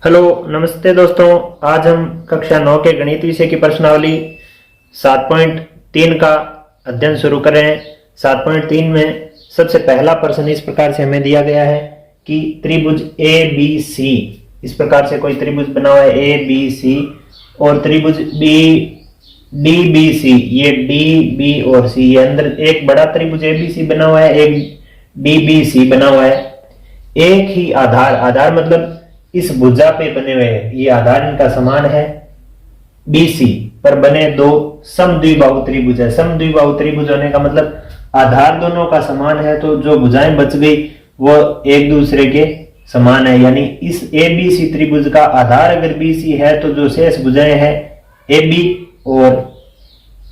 Hello नमस्ते दोस्तों। आज हम कक्षा 9 के गणित विषय की प्रश्नावली 7.3 का अध्ययन शुरू कर रहे हैं। 7.3 में सबसे पहला प्रश्न इस प्रकार से हमें दिया गया है कि त्रिभुज ए बी सी, इस प्रकार से कोई त्रिभुज बना हुआ है ए बी सी, और त्रिभुज बी डी बी सी, ये डी बी और सी, ये अंदर एक बड़ा त्रिभुज ए बी सी बना हुआ है, एक डी बी सी बना हुआ है। एक ही आधार, आधार मतलब इस भुजा पे बने हुए हैं, ये आधार इनका समान है BC पर बने दो समद्विबाहु त्रिभुज है। समद्विबाहु त्रिभुज होने का मतलब आधार दोनों का समान है, तो जो भुजाएं बच गई वो एक दूसरे के समान है। यानी इस ABC त्रिभुज का आधार अगर BC है तो जो शेष भुजाएं हैं AB और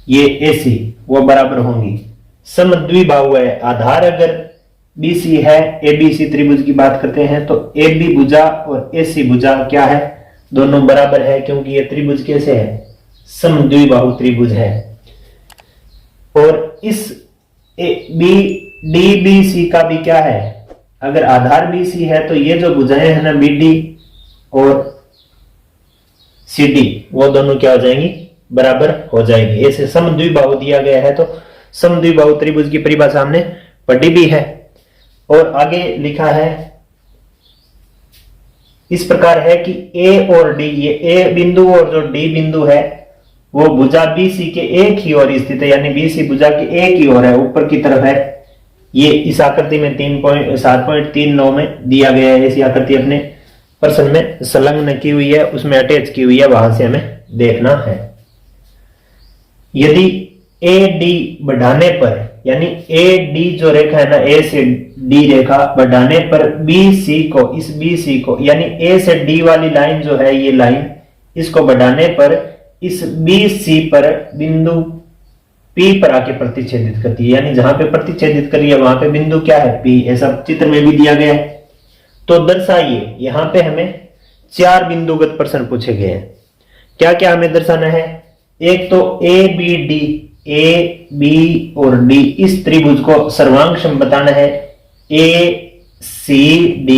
ये AC वो बराबर होंगी। समद्विबाहु है, आधार अगर BC है, ABC त्रिभुज की बात करते हैं तो AB भुजा और AC भुजा क्या है, दोनों बराबर है, क्योंकि ये त्रिभुज कैसे है, समद्विबाहु त्रिभुज है। और इस DBC का भी क्या है, अगर आधार BC है तो ये जो भुजाएं है ना BD और CD वो दोनों क्या हो जाएंगी, बराबर हो जाएंगी। ऐसे समद्विबाहु दिया गया है तो समद्विबाहु त्रिभुज की परिभाषा हमने पढ़ी भी है। और आगे लिखा है इस प्रकार है कि A और D, ये A बिंदु और जो D बिंदु है वो भुजा BC के एक ही ओर स्थित है, यानी BC भुजा के एक ही ओर है, ऊपर की तरफ है। ये इस आकृति में 7.39 में दिया गया है। ऐसी आकृति अपने प्रश्न में संलग्न की हुई है, उसमें अटैच की हुई है, वहां से हमें देखना है। यदि AD बढ़ाने पर, यानी AD जो रेखा है ना, A से D रेखा बढ़ाने पर BC को, इस BC को, यानी A से D वाली लाइन जो है ये लाइन, इसको बढ़ाने पर इस BC पर बिंदु P पर आके प्रतिच्छेदित करती है, यानी जहां पे प्रतिच्छेदित करी है वहां पे बिंदु क्या है, P, ऐसा चित्र में भी दिया गया है। तो दर्शाइए, यहां पे हमें 4 बिंदुगत प्रश्न पूछे गए हैं। क्या क्या हमें दर्शाना है, एक तो ABD, A B और D इस त्रिभुज को सर्वांगसम बताना है ACD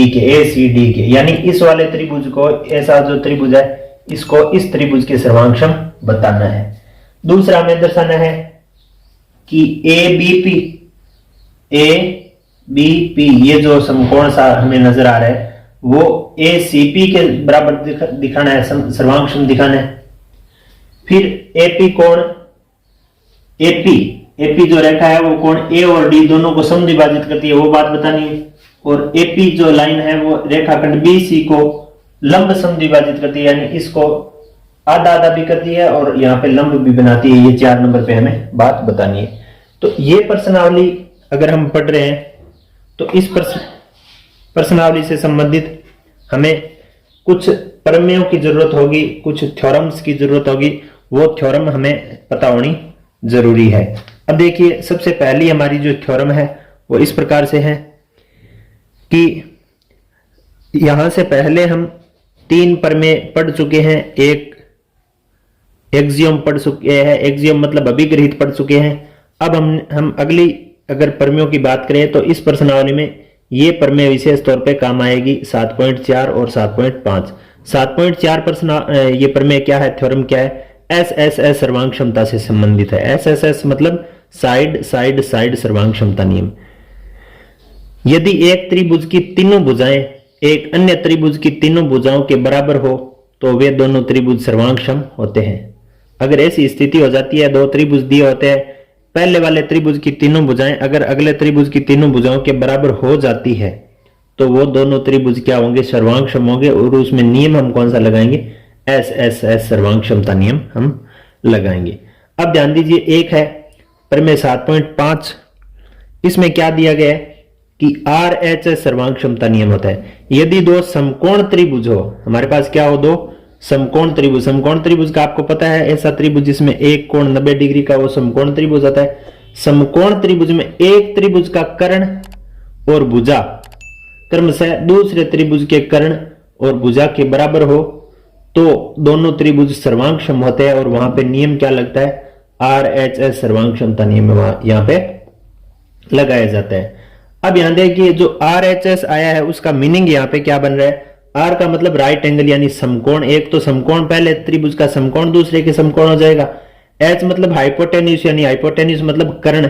के, यानी इस वाले त्रिभुज को, ऐसा जो त्रिभुज है इसको इस त्रिभुज के सर्वांगसम बताना है। दूसरा हमें दर्शाना है कि ABP ये जो समकोण सा हमें नजर आ रहा है वो ACP के बराबर दिखाना है, सर्वांगसम दिखाना है। फिर AP कोण, AP जो रेखा है वो कोण A और D दोनों को समद्विभाजित करती है, वो बात बतानी है। और AP जो लाइन है वो रेखाखंड BC को लंब समद्विभाजित करती है, यानी इसको आधा आधा भी करती है और यहाँ पे लंब भी बनाती है। ये 4 नंबर पे हमें बात बतानी है। तो ये प्रश्नावली अगर हम पढ़ रहे हैं तो इस प्रश्नावली से संबंधित हमें कुछ प्रमेयों की जरूरत होगी, कुछ थ्योरम्स की जरूरत होगी, वो थ्योरम हमें पता होनी जरूरी है। अब देखिए, सबसे पहली हमारी जो थ्योरम है वो इस प्रकार से है कि यहां से पहले हम 3 प्रमेय पढ़ चुके हैं, एक एक्सियम पढ़ चुके हैं, एक्सियम मतलब अभिग्रहित पढ़ चुके हैं। अब हम अगली अगर प्रमेयों की बात करें तो इस प्रश्नावली में ये प्रमेय विशेष तौर पे काम आएगी 7.4 और 7.5। 7.4 प्रश्न ये प्रमेय क्या है, थ्योरम क्या है, SSS सर्वांग क्षमता से संबंधित है। SSS मतलब साइड साइड साइड सर्वांग क्षमता नियम। यदि एक त्रिभुज की तीनों भुजाएं एक अन्य त्रिभुज की तीनों भुजाओं के बराबर हो तो वे दोनों त्रिभुज सर्वांगसम होते हैं। अगर ऐसी स्थिति हो जाती है, 2 त्रिभुज दिए होते हैं, पहले वाले त्रिभुज की तीनों भुजाएं अगर अगले त्रिभुज की तीनों भुजाओं के बराबर हो जाती है तो वो दोनों त्रिभुज क्या होंगे, सर्वांगसम होंगे। और उसमें नियम हम कौन सा लगाएंगे, SSS सर्वांग क्षमता नियम हम लगाएंगे। अब ध्यान दीजिए, एक है प्रमेय 7.5, इसमें क्या दिया गया है कि RHS सर्वांग क्षमता नियम होता है। यदि 2 समकोण त्रिभुज हो, हमारे पास क्या हो, 2 समकोण त्रिभुज। समकोण त्रिभुज का आपको पता है, ऐसा त्रिभुज जिसमें एक कोण 90 डिग्री का वो समकोण त्रिभुज होता है। समकोण त्रिभुज में एक त्रिभुज का कर्ण और भुजा क्रमशः दूसरे त्रिभुज के कर्ण और भुजा के बराबर हो तो दोनों त्रिभुज सर्वांगसम होते हैं। और वहां पे नियम क्या लगता है, RHS सर्वांग क्षमता नियम यहां पे लगाया जाता है। अब यहां देखिए, जो RHS आया है उसका मीनिंग यहां पे क्या बन रहा है, आर का मतलब राइट एंगल यानी समकोण, एक तो समकोण पहले त्रिभुज का समकोण दूसरे के समकोण हो जाएगा। एच मतलब हाइपोटेन्यूज यानी हाइपोटेन्यूज मतलब कर्ण,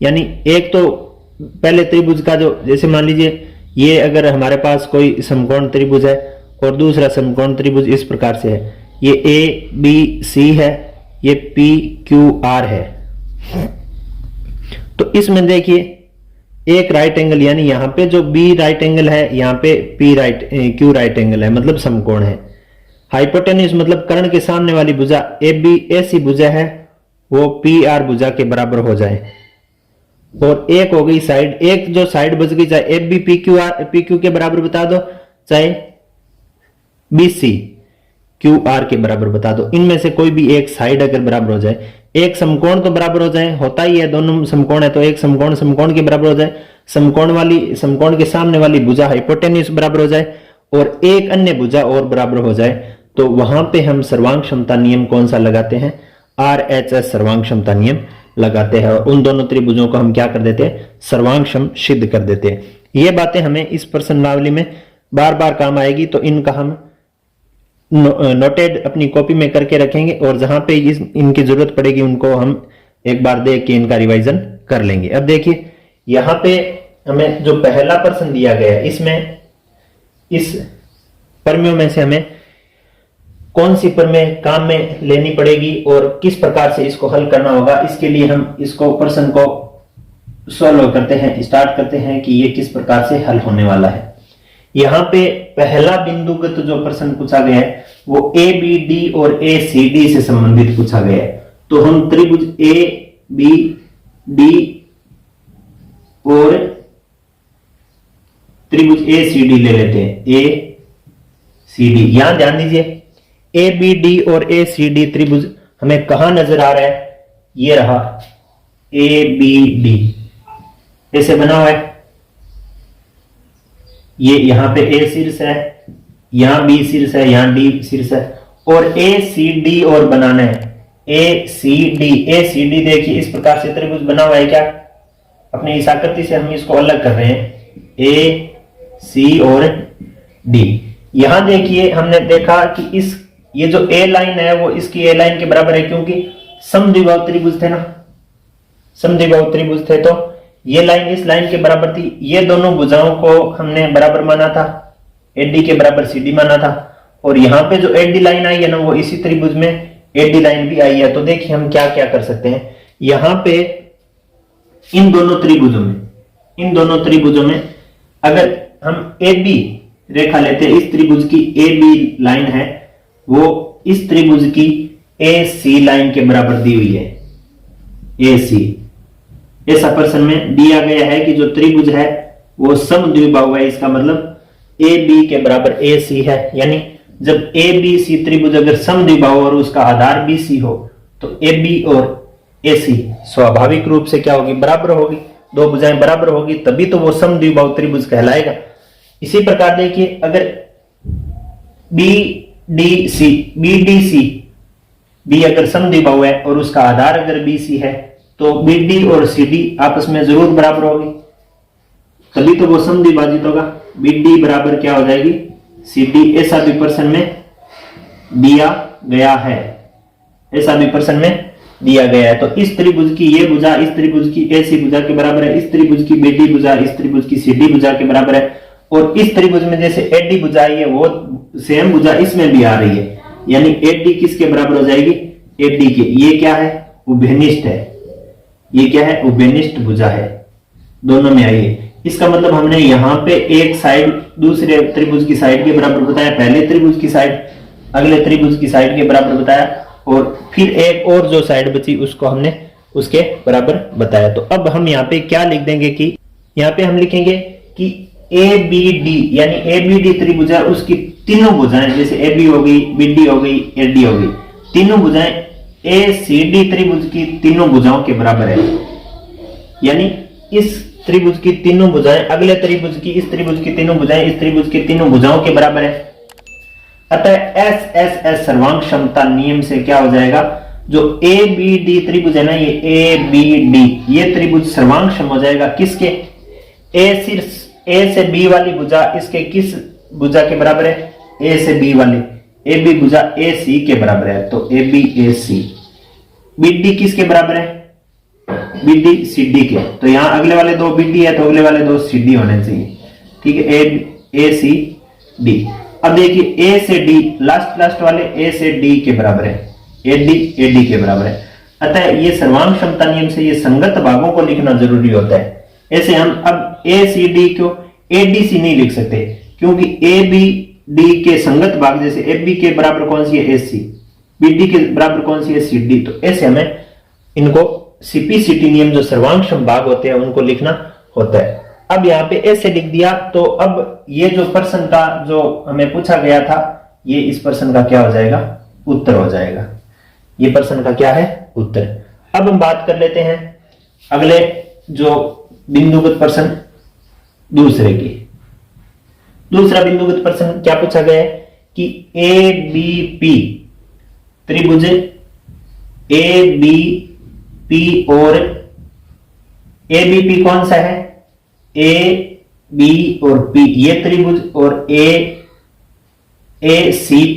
यानी एक तो पहले त्रिभुज का जो, जैसे मान लीजिए ये अगर हमारे पास कोई समकोण त्रिभुज है और दूसरा समकोण त्रिभुज इस प्रकार से है, ये ए बी सी है, ये पी क्यू आर है। तो इसमें देखिए एक राइट एंगल यानी यहां पे जो बी राइट एंगल है, यहां पे P right Q right angle है, मतलब समकोण है। हाइपोटेन्यूज मतलब कर्ण के सामने वाली भुजा ए बी ऐसी भुजा है वो पी आर भुजा के बराबर हो जाए। और एक हो गई साइड, एक जो साइड बच गई, चाहे ए बी पी क्यू के बराबर बता दो, चाहे बी सी क्यू आर के बराबर बता दो, इनमें से कोई भी एक साइड अगर बराबर हो जाए, एक समकोण तो बराबर हो जाए, होता ही है दोनों समकोण है तो एक समकोण समकोण के बराबर हो जाए, समकोण के सामने वाली भुजा हाइपोटेन्यूज बराबर हो जाए और एक अन्य भुजा और बराबर हो जाए, तो वहां पे हम सर्वांग क्षमता नियम कौन सा लगाते हैं, RHS सर्वांग क्षमता नियम लगाते हैं और उन दोनों त्रिभुजों को हम क्या कर देते हैं, सर्वांगक्षम सिद्ध कर देते हैं। ये बातें हमें इस प्रश्नावली में बार बार काम आएगी, तो इनका हम नोटेड अपनी कॉपी में करके रखेंगे और जहां पे इनकी जरूरत पड़ेगी उनको हम एक बार देख के इनका रिवाइजन कर लेंगे। अब देखिए यहां पे हमें जो पहला प्रश्न दिया गया है, इसमें इस प्रमेयों में से हमें कौन सी प्रमेय काम में लेनी पड़ेगी और किस प्रकार से इसको हल करना होगा, इसके लिए हम इसको प्रश्न को सॉल्व करते हैं, स्टार्ट करते हैं कि ये किस प्रकार से हल होने वाला है। यहां पे पहला बिंदुगत जो प्रश्न पूछा गया है वो ए बी डी और ए सी डी से संबंधित पूछा गया है। तो हम त्रिभुज ए बी डी और त्रिभुज ए सी डी ले लेते हैं, ए सी डी। यहां ध्यान दीजिए ए बी डी और ए सी डी त्रिभुज हमें कहां नजर आ रहा है, ये रहा ए बी डी, ऐसे बना हुआ है, ये यहां पे ए शीर्ष है, यहां बी शीर्ष है, यहां डी शीर्ष है और ए सी डी और बनाना है, ए सी डी देखिए इस प्रकार से त्रिभुज बना हुआ है। क्या अपनी इस आकृति से हम इसको अलग कर रहे हैं, ए सी और डी। यहां देखिए हमने देखा कि इस ये जो ए लाइन है वो इसकी ए लाइन के बराबर है, क्योंकि समद्विबाहु त्रिभुज थे ना, समद्विबाहु त्रिभुज थे, तो ये लाइन इस लाइन के बराबर थी। ये दोनों भुजाओं को हमने बराबर माना था, एडी के बराबर सीडी माना था, और यहाँ पे जो एडी लाइन आई है ना वो इसी त्रिभुज में एडी लाइन भी आई है। तो देखिए हम क्या क्या कर सकते हैं, यहाँ पे इन दोनों त्रिभुजों में अगर हम ए बी रेखा लेते हैं, इस त्रिभुज की ए बी लाइन है वो इस त्रिभुज की ए सी लाइन के बराबर दी हुई है, ए सी। ऐसा प्रश्न में दिया गया है कि जो त्रिभुज है वो समद्विबाहु है, इसका मतलब ए बी के बराबर ए सी है। यानी जब ए बी सी त्रिभुज अगर समद्विबाहु और उसका आधार बी सी हो तो ए बी और ए सी स्वाभाविक रूप से क्या होगी, बराबर होगी, दो भुजाएं बराबर होगी, तभी तो वो समद्विबाहु त्रिभुज कहलाएगा। इसी प्रकार देखिए अगर बी डी सी बी अगर समद्विबाहु है और उसका आधार अगर बी सी है तो बी डी और सी डी आपस में जरूर बराबर होगी, तभी तो वो समद्विभाजित होगा। बी डी बराबर क्या हो जाएगी, सी डी। ऐसा भी प्रश्न में दिया गया है, ऐसा भी प्रश्न में दिया गया है। तो इस त्रिभुज की ये भुजा इस त्रिभुज की ए सी भुजा के बराबर है, इस त्रिभुज की बी डी भुजा इस त्रिभुज की सी डी भुजा के बराबर है, और इस त्रिभुज में जैसे ए डी भुजा आई है वो सेम भुजा इसमें भी आ रही है, यानी ए डी किसके बराबर हो जाएगी, ए डी के। ये क्या है, उभयनिष्ठ है, ये क्या है, उभयनिष्ठ भुजा है, दोनों में आई है। इसका मतलब हमने यहाँ पे एक साइड दूसरे त्रिभुज की साइड के बराबर बताया, पहले त्रिभुज की साइड अगले त्रिभुज की साइड के बराबर बताया, और फिर एक और जो साइड बची उसको हमने उसके बराबर बताया। तो अब हम यहाँ पे क्या लिख देंगे कि यहाँ पे हम लिखेंगे कि ए बी डी यानी ए बी डी त्रिभुज है, उसकी तीनों भुजाएं जैसे ए बी हो गई, बी डी हो गई, ए डी हो गई, तीनों भुजाएं ए सी डी त्रिभुज की तीनों भुजाओं के बराबर है। यानी इस त्रिभुज की तीनों भुजाएं अगले त्रिभुज की, इस त्रिभुज की तीनों भुजाएं इस त्रिभुज की तीनों भुजाओं के बराबर है। अतः एस एस एस सर्वांग क्षमता नियम से क्या हो जाएगा, जो ए बी डी त्रिभुज है ना, ये ए बी डी ये त्रिभुज सर्वांग क्षम हो जाएगा किसके, ए से बी वाली भुजा इसके किस भुजा के बराबर है, ए से बी वाली ए बी भुजा ए सी के बराबर है, तो A B A C. B D किसके बराबर है, बी डी सी डी के, तो यहां अगले वाले दो बी डी है तो अगले वाले दो सी डी होने चाहिए, ठीक है, ए सी डी। अब देखिए ए से डी लास्ट वाले ए से डी के बराबर है, ए डी के बराबर है, अतः ये सर्वांग क्षमता नियम से ये संगत भागों को लिखना जरूरी होता है। ऐसे हम अब ए सी डी को ए डी सी नहीं लिख सकते, क्योंकि ए बी डी के संगत भाग जैसे ए बी के बराबर कौन सी है ए सी, बी डी के बराबर कौन सी है सी डी, तो ऐसे हमें इनको सीपीसीटी नियम जो सर्वांग भाग होते हैं उनको लिखना होता है। अब यहाँ पे ऐसे लिख दिया, तो अब ये जो प्रश्न का जो हमें पूछा गया था ये इस प्रश्न का क्या हो जाएगा, उत्तर हो जाएगा, ये प्रश्न का क्या है, उत्तर। अब हम बात कर लेते हैं अगले जो बिंदुगत प्रश्न दूसरे की। दूसरा बिंदुगत प्रश्न क्या पूछा गया है कि ए बी पी त्रिभुज ए बी पी और ए बी पी कौन सा है, ए बी और पी ये त्रिभुज, और ए सी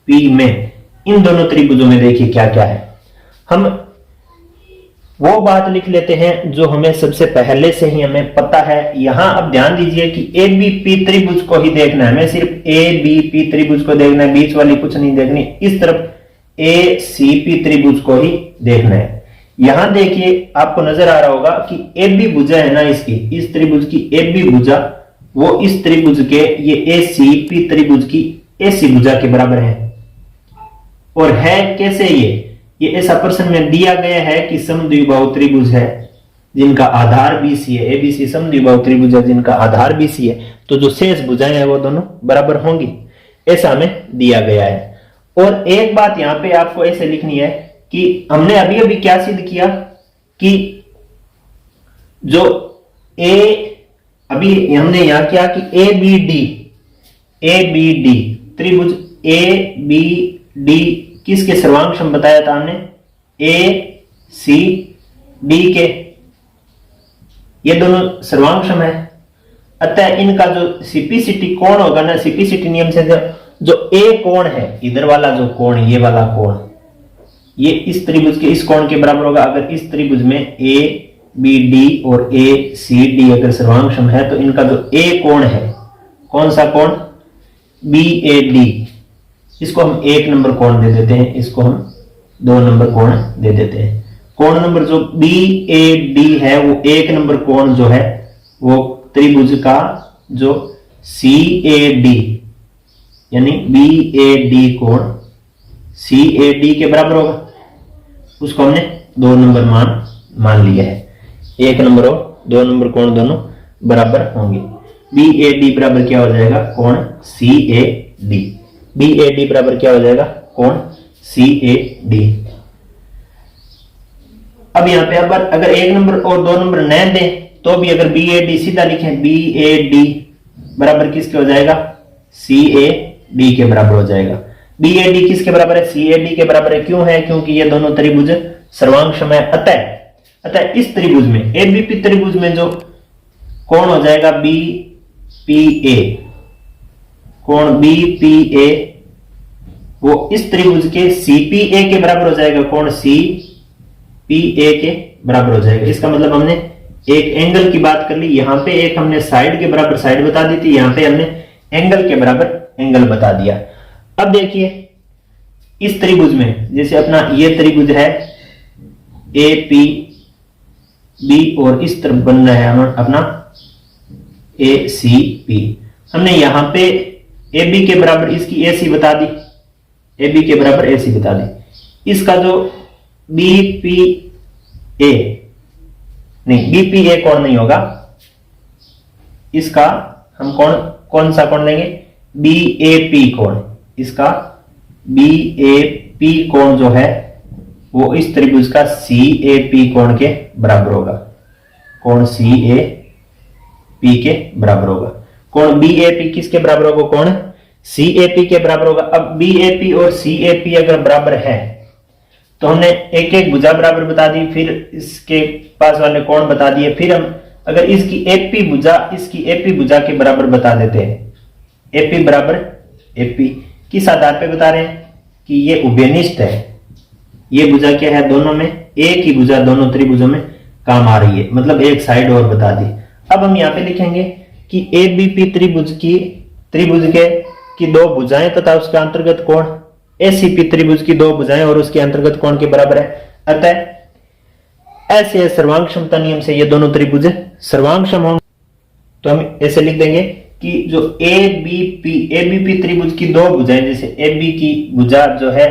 पी में इन दोनों त्रिभुजों में देखिए क्या क्या है। हम वो बात लिख लेते हैं जो हमें सबसे पहले से ही हमें पता है। यहां अब ध्यान दीजिए कि ए बी पी त्रिभुज को ही देखना है, हमें सिर्फ ए बी पी त्रिभुज को देखना है, बीच वाली कुछ नहीं देखनी। इस तरफ ए सी पी त्रिभुज को ही देखना है। यहां देखिए आपको नजर आ रहा होगा कि ए बी भुजा है ना, इसकी इस त्रिभुज की ए बी भुजा वो इस त्रिभुज के ये ए सी पी त्रिभुज की ए सी भुजा के बराबर है। और है कैसे ये ऐसा प्रश्न में दिया गया है कि समद्विबाहु त्रिभुज है जिनका आधार बीसी है, एबीसी समद्विबाहु त्रिभुज है जिनका आधार बीसी है, तो जो शेष भुजाएं हैं वो दोनों बराबर होंगी, ऐसा हमें दिया गया है। और एक बात यहां पे आपको ऐसे लिखनी है कि हमने अभी अभी क्या सिद्ध किया कि जो अभी हमने यहां किया कि ए बी डी त्रिभुज ए बी डी किसके सर्वांग बताया था हमने, ए सी डी के, ये दोनों सर्वांग है। अतः इनका जो सीपीसीटी कोण होगा ना, सीपीसीटी नियम से जो ए कोण है इधर वाला जो कोण, ये वाला कोण, ये इस त्रिभुज के इस कोण के बराबर होगा। अगर इस त्रिभुज में ए बी डी और ए सी डी अगर सर्वांग है तो इनका जो ए कोण है, कौन सा कोण, बी ए डी, इसको हम 1 नंबर कोण दे देते हैं, इसको हम 2 नंबर कोण दे देते हैं। कोण नंबर जो बी ए डी है वो 1 नंबर कोण जो है वो त्रिभुज का जो सी ए डी यानी बी ए डी कोण सी ए डी के बराबर होगा, उसको हमने 2 नंबर मान लिया है। 1 नंबर और 2 नंबर कोण दोनों बराबर होंगे। बी ए डी बराबर क्या हो जाएगा, कोण C A D. B A D बराबर क्या हो जाएगा, कोण सी ए डी। अब यहां पे अगर 1 नंबर और 2 नंबर न दें तो भी अगर बी ए डी सीधा लिखें, बी ए डी बराबर किसके हो जाएगा, सी ए डी के बराबर हो जाएगा। बी ए डी किसके बराबर है, सी ए डी के बराबर है। क्यों है, क्योंकि ये दोनों त्रिभुज सर्वांग है। अतः इस त्रिभुज में ए बी पी त्रिभुज में जो कोण हो जाएगा बी पी ए, कोण बी पी ए वो इस त्रिभुज के सी पी ए के बराबर हो जाएगा, कोण सी पी ए के बराबर हो जाएगा। इसका मतलब हमने एक एंगल की बात कर ली, यहां पे एक हमने साइड के बराबर साइड बता दी थी, यहां पे हमने एंगल के बराबर एंगल बता दिया। अब देखिए इस त्रिभुज में जैसे अपना ये त्रिभुज है ए पी बी और इस तरफ बन रहा है अपना ए सी पी। हमने यहां पे ए बी के बराबर इसकी ए सी बता दी, ए बी के बराबर ए सी बता दी। इसका जो बी पी ए नहीं, बी पी ए कोण नहीं होगा, इसका हम कौन सा कोण लेंगे, बी ए पी कोण। इसका बी ए पी कोण जो है वो इस त्रिभुज का सी ए पी कोण के बराबर होगा, कोण सी ए पी के बराबर होगा। कोण बी ए पी किसके बराबर होगा, कोण सी ए पी के बराबर होगा। अब बी ए पी और सी ए पी अगर बराबर है तो हमने एक एक भुजा बराबर बता दी, फिर इसके पास वाले कोण बता दिए, फिर हम अगर इसकी एपी भुजा इसकी एपी भुजा के बराबर बता देते हैं, एपी बराबर एपी, किस आधार पे बता रहे हैं कि ये उभयनिष्ठ है, ये भुजा क्या है, दोनों में एक ही भुजा दोनों त्रिभुजों में काम आ रही है, मतलब एक साइड और बता दी। अब हम यहां पे लिखेंगे कि एबीपी त्रिभुज की दो भुजाएं तथा उसके अंतर्गत कोण एसीपी त्रिभुज की दो भुजाएं और उसके अंतर्गत कोण के बराबर है। अतः ऐसे सर्वांग समता नियम से ये दोनों त्रिभुज सर्वांग सम होंगे। तो हम ऐसे लिख देंगे कि जो एबीपी त्रिभुज की दो भुजाएं, जैसे एबी की भुजा जो है,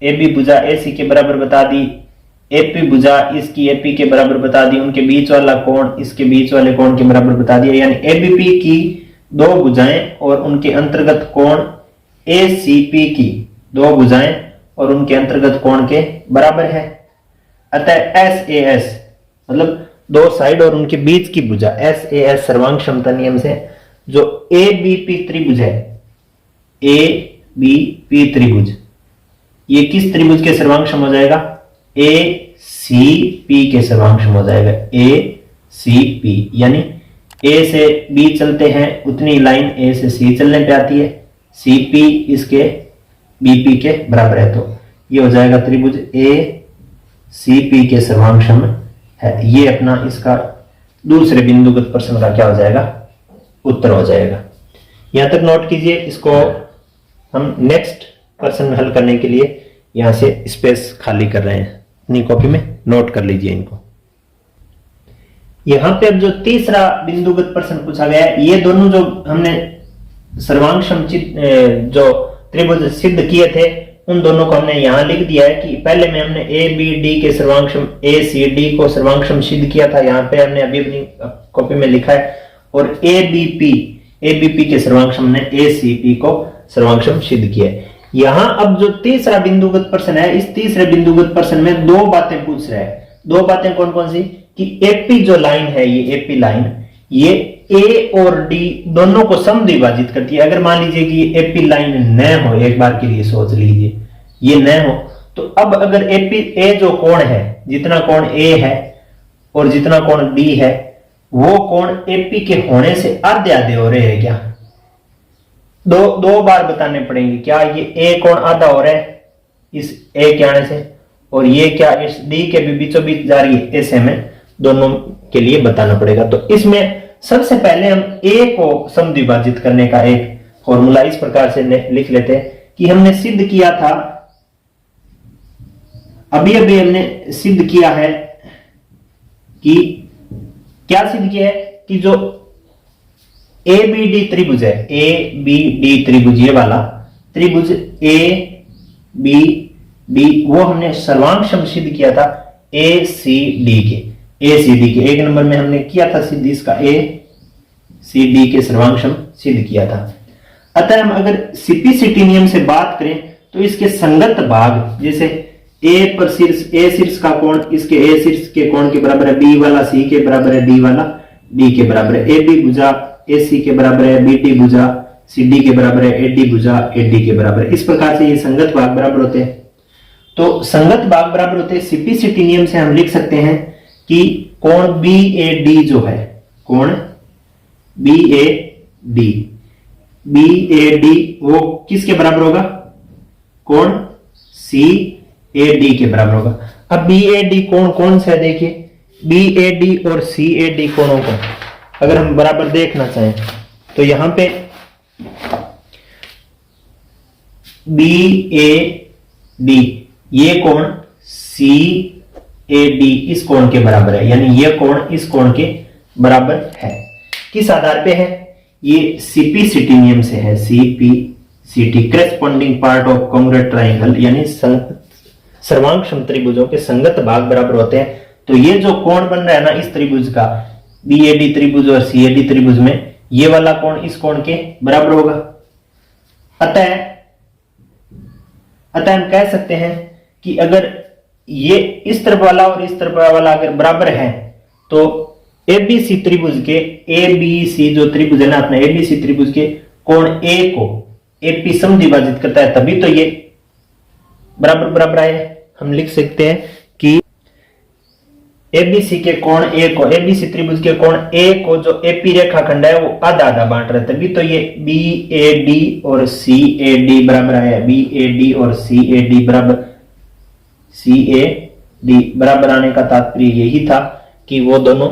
एबी भुजा एसी के बराबर बता दी, एपी भुजा इसकी एपी के बराबर बता दी, उनके बीच वाला कोण इसके बीच वाले कोण के बराबर बता दिया, यानी एबीपी की दो भुजाएं और उनके अंतर्गत कोण एसीपी की दो भुजाएं और उनके अंतर्गत कोण के बराबर है। अतः एसएएस मतलब दो साइड और उनके बीच की भुजा, एसएएस सर्वांग क्षमता नियम से जो एबीपी त्रिभुज है, एबीपी त्रिभुज, ये किस त्रिभुज के सर्वांग हो जाएगा, एसीपी के सर्वांग हो जाएगा, एसीपी, यानी ए से बी चलते हैं उतनी लाइन ए से सी चलने पे आती है, सीपी इसके बीपी के बराबर है, तो ये हो जाएगा त्रिभुज ए सीपी के सर्वांग सम है। ये अपना इसका दूसरे बिंदुगत प्रश्न का क्या हो जाएगा, उत्तर हो जाएगा। यहां तक नोट कीजिए, इसको हम नेक्स्ट प्रश्न हल करने के लिए यहां से स्पेस खाली कर रहे हैं, अपनी कॉपी में नोट कर लीजिए इनको। यहां पे अब जो तीसरा बिंदुगत प्रश्न पूछा गया है, ये दोनों जो हमने सर्वांग समचित जो त्रिभुज सिद्ध किए थे उन दोनों को हमने यहां लिख दिया है कि पहले में हमने ए बी डी के सर्वांग ए सी डी को सर्वांग सिद्ध किया था, यहां पे हमने अभी अपनी कॉपी में लिखा है, और एबीपी के सर्वांग हमने एसीपी को सर्वांग सिद्ध किया है। यहां अब जो तीसरा बिंदुगत प्रश्न है, इस तीसरे बिंदुगत प्रश्न में दो बातें पूछ रहा है। दो बातें कौन कौन सी कि एपी जो लाइन है, ये एपी लाइन ये ए और डी दोनों को समद्विभाजित करती है। अगर मान लीजिए कि एपी लाइन न हो, एक बार के लिए सोच लीजिए ये न हो, तो अब अगर एपी ए जो कोण है, जितना कोण ए है और जितना कोण डी है, वो कोण एपी के होने से आधे आधे हो रहे हैं क्या, दो बार बताने पड़ेंगे। क्या ये ए कोण आधा हो रहा है इस ए के आने से, और ये क्या इस डी के भी बीचों बीच जा रही है, ऐसे हमें दोनों के लिए बताना पड़ेगा। तो इसमें सबसे पहले हम ए को समद्विभाजित करने का एक फॉर्मूला इस प्रकार से लिख लेते हैं कि हमने सिद्ध किया था, अभी हमने सिद्ध किया है कि क्या सिद्ध किया है कि जो ए बी डी त्रिभुज है, ए बी डी त्रिभुज, ये वाला त्रिभुज ए बी डी, वो हमने सर्वांग सम सिद्ध किया था ए सी डी के, एक नंबर में हमने किया था सिद्ध इसका ए सी डी के सर्वांग सम सिद्ध किया था। अतः हम अगर सीपीसीटी नियम से बात करें तो इसके संगत भाग, जैसे ए पर शीर्ष का कोण इसके ए शीर्ष के कोण के बराबर है, बी वाला सी के बराबर है, डी वाला डी के बराबर है, ए बी भुजा ए सी के बराबर है, बी डी भुजा सी डी के बराबर है, ए डी भुजा ए डी के बराबर है। इस प्रकार से ये संगत भाग बराबर होते हैं। तो संगत भाग बराबर होते हैं, सीपीसीटी नियम से हम लिख सकते हैं कि कोण बी ए डी जो है, कोण बी ए डी वो किसके बराबर होगा, कोण सी ए डी के बराबर होगा। अब बी ए डी कोण कौन सा है, देखिए बी ए डी और सी ए डी कोणों को अगर हम बराबर देखना चाहें तो यहां पे बी ए डी ये कोण सी ए डी इस कोण के बराबर है, यानी ये कोण इस कोण के बराबर है। किस आधार पे है, ये सीपीसीटी नियम से है, CPCT corresponding part of congruent triangle, यानी सर्वांग सम त्रिभुजों के संगत भाग बराबर होते हैं। तो ये जो कोण बन रहा है ना इस त्रिभुज का, बीएडी त्रिभुज और सीएडी त्रिभुज में, ये वाला कोण इस कोण के बराबर होगा। अतः हम कह सकते हैं कि अगर ये इस तरफ वाला और इस तरफ वाला अगर बराबर है तो एबीसी त्रिभुज के, एबीसी जो त्रिभुज है ना अपना, एबीसी त्रिभुज के कोण ए को एपी समद्विभाजित करता है, तभी तो ये बराबर आए। हम लिख सकते हैं कि एबीसी के कोण ए को, एबीसी त्रिभुज के कोण ए को जो एपी रेखाखंड है वो आधा आधा बांट रहा है, तभी तो ये बी ए डी और सी ए डी बराबर है, बी ए डी और सी ए डी बराबर, सी ए डी बराबर आने का तात्पर्य यही था कि वो दोनों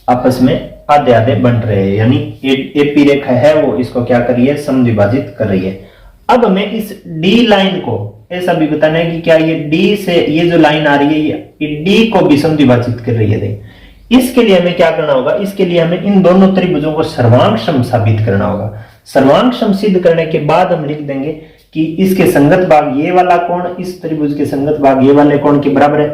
आपस में आधे आधे बन रहे हैं, यानी एपी रेखा है वो इसको क्या कर रही है, समद्विभाजित कर रही है। अब हमें इस डी लाइन को ऐसा भी बताना है कि क्या ये डी से ये जो लाइन आ रही है ये डी को भी समद्विभाजित कर रही है। इसके लिए हमें क्या करना होगा, इसके लिए हमें इन दोनों त्रिभुजों को सर्वांगसम साबित करना होगा। सर्वांगसम सिद्ध करने के बाद हम लिख देंगे कि इसके संगत भाग ये वाला कोण इस त्रिभुज के संगत भाग ये वाले कोण के बराबर है।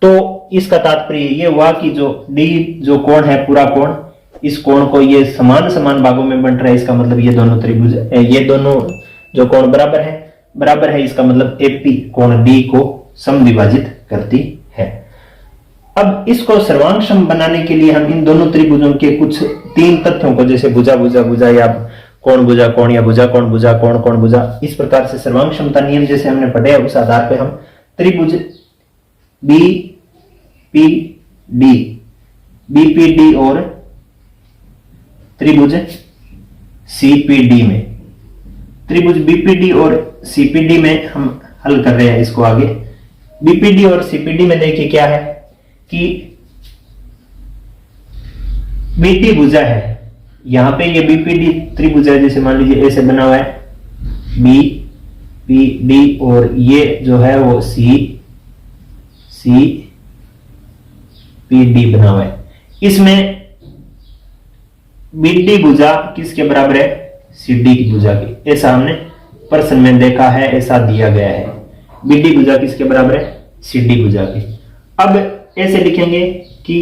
तो इसका तात्पर्य ये हुआ कि जो डी जो कोण है पूरा कोण, इस कोण को ये समान समान भागों में बंट रहा है, इसका मतलब ये दोनों त्रिभुज ये दोनों जो कोण बराबर है, इसका मतलब एपी कोण डी को समद्विभाजित करती है। अब इसको सर्वांगसम बनाने के लिए हम इन दोनों त्रिभुजों के कुछ तीन तथ्यों को, जैसे भुजा भुजा भुजा या कोण भुजा कोण या भुजा कोण भुजा कोण कोण भुजा, इस प्रकार से सर्वांगसमता नियम जैसे हमने पढ़े उस आधार पर हम त्रिभुज बी पी डी, बीपीडी और त्रिभुज सीपीडी में, त्रिभुज बीपीडी और सीपीडी में हम हल कर रहे हैं इसको आगे। बीपीडी और सीपीडी में देखिए क्या है कि बीटी भुजा है, यहां पे ये बीपीडी त्रिभुज है, जैसे मान लीजिए ऐसे बना हुआ है बी पी डी, और ये जो है वो सी पी डी बना हुआ है। इसमें बीडी भुजा किसके बराबर है, सीडी की भुजा की, ऐसा हमने प्रश्न में देखा है, ऐसा दिया गया है। बीडी भुजा किसके बराबर है, सीडी भुजा की। अब ऐसे लिखेंगे कि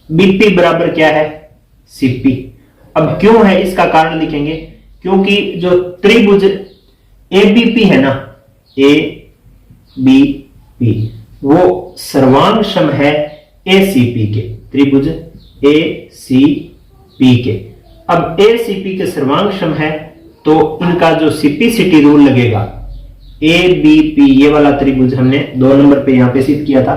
बीपी बराबर क्या है, सीपी। अब क्यों है इसका कारण लिखेंगे, क्योंकि जो त्रिभुज एबीपी है ना, ए बी पी, वो सर्वांगसम है एसीपी के, त्रिभुज एसीपी के। अब एसीपी के सर्वांगसम है तो इनका जो सीपीसीटी रूल लगेगा, ए बी पी ये वाला त्रिभुज हमने 2 नंबर पे यहां पे सिद्ध किया था,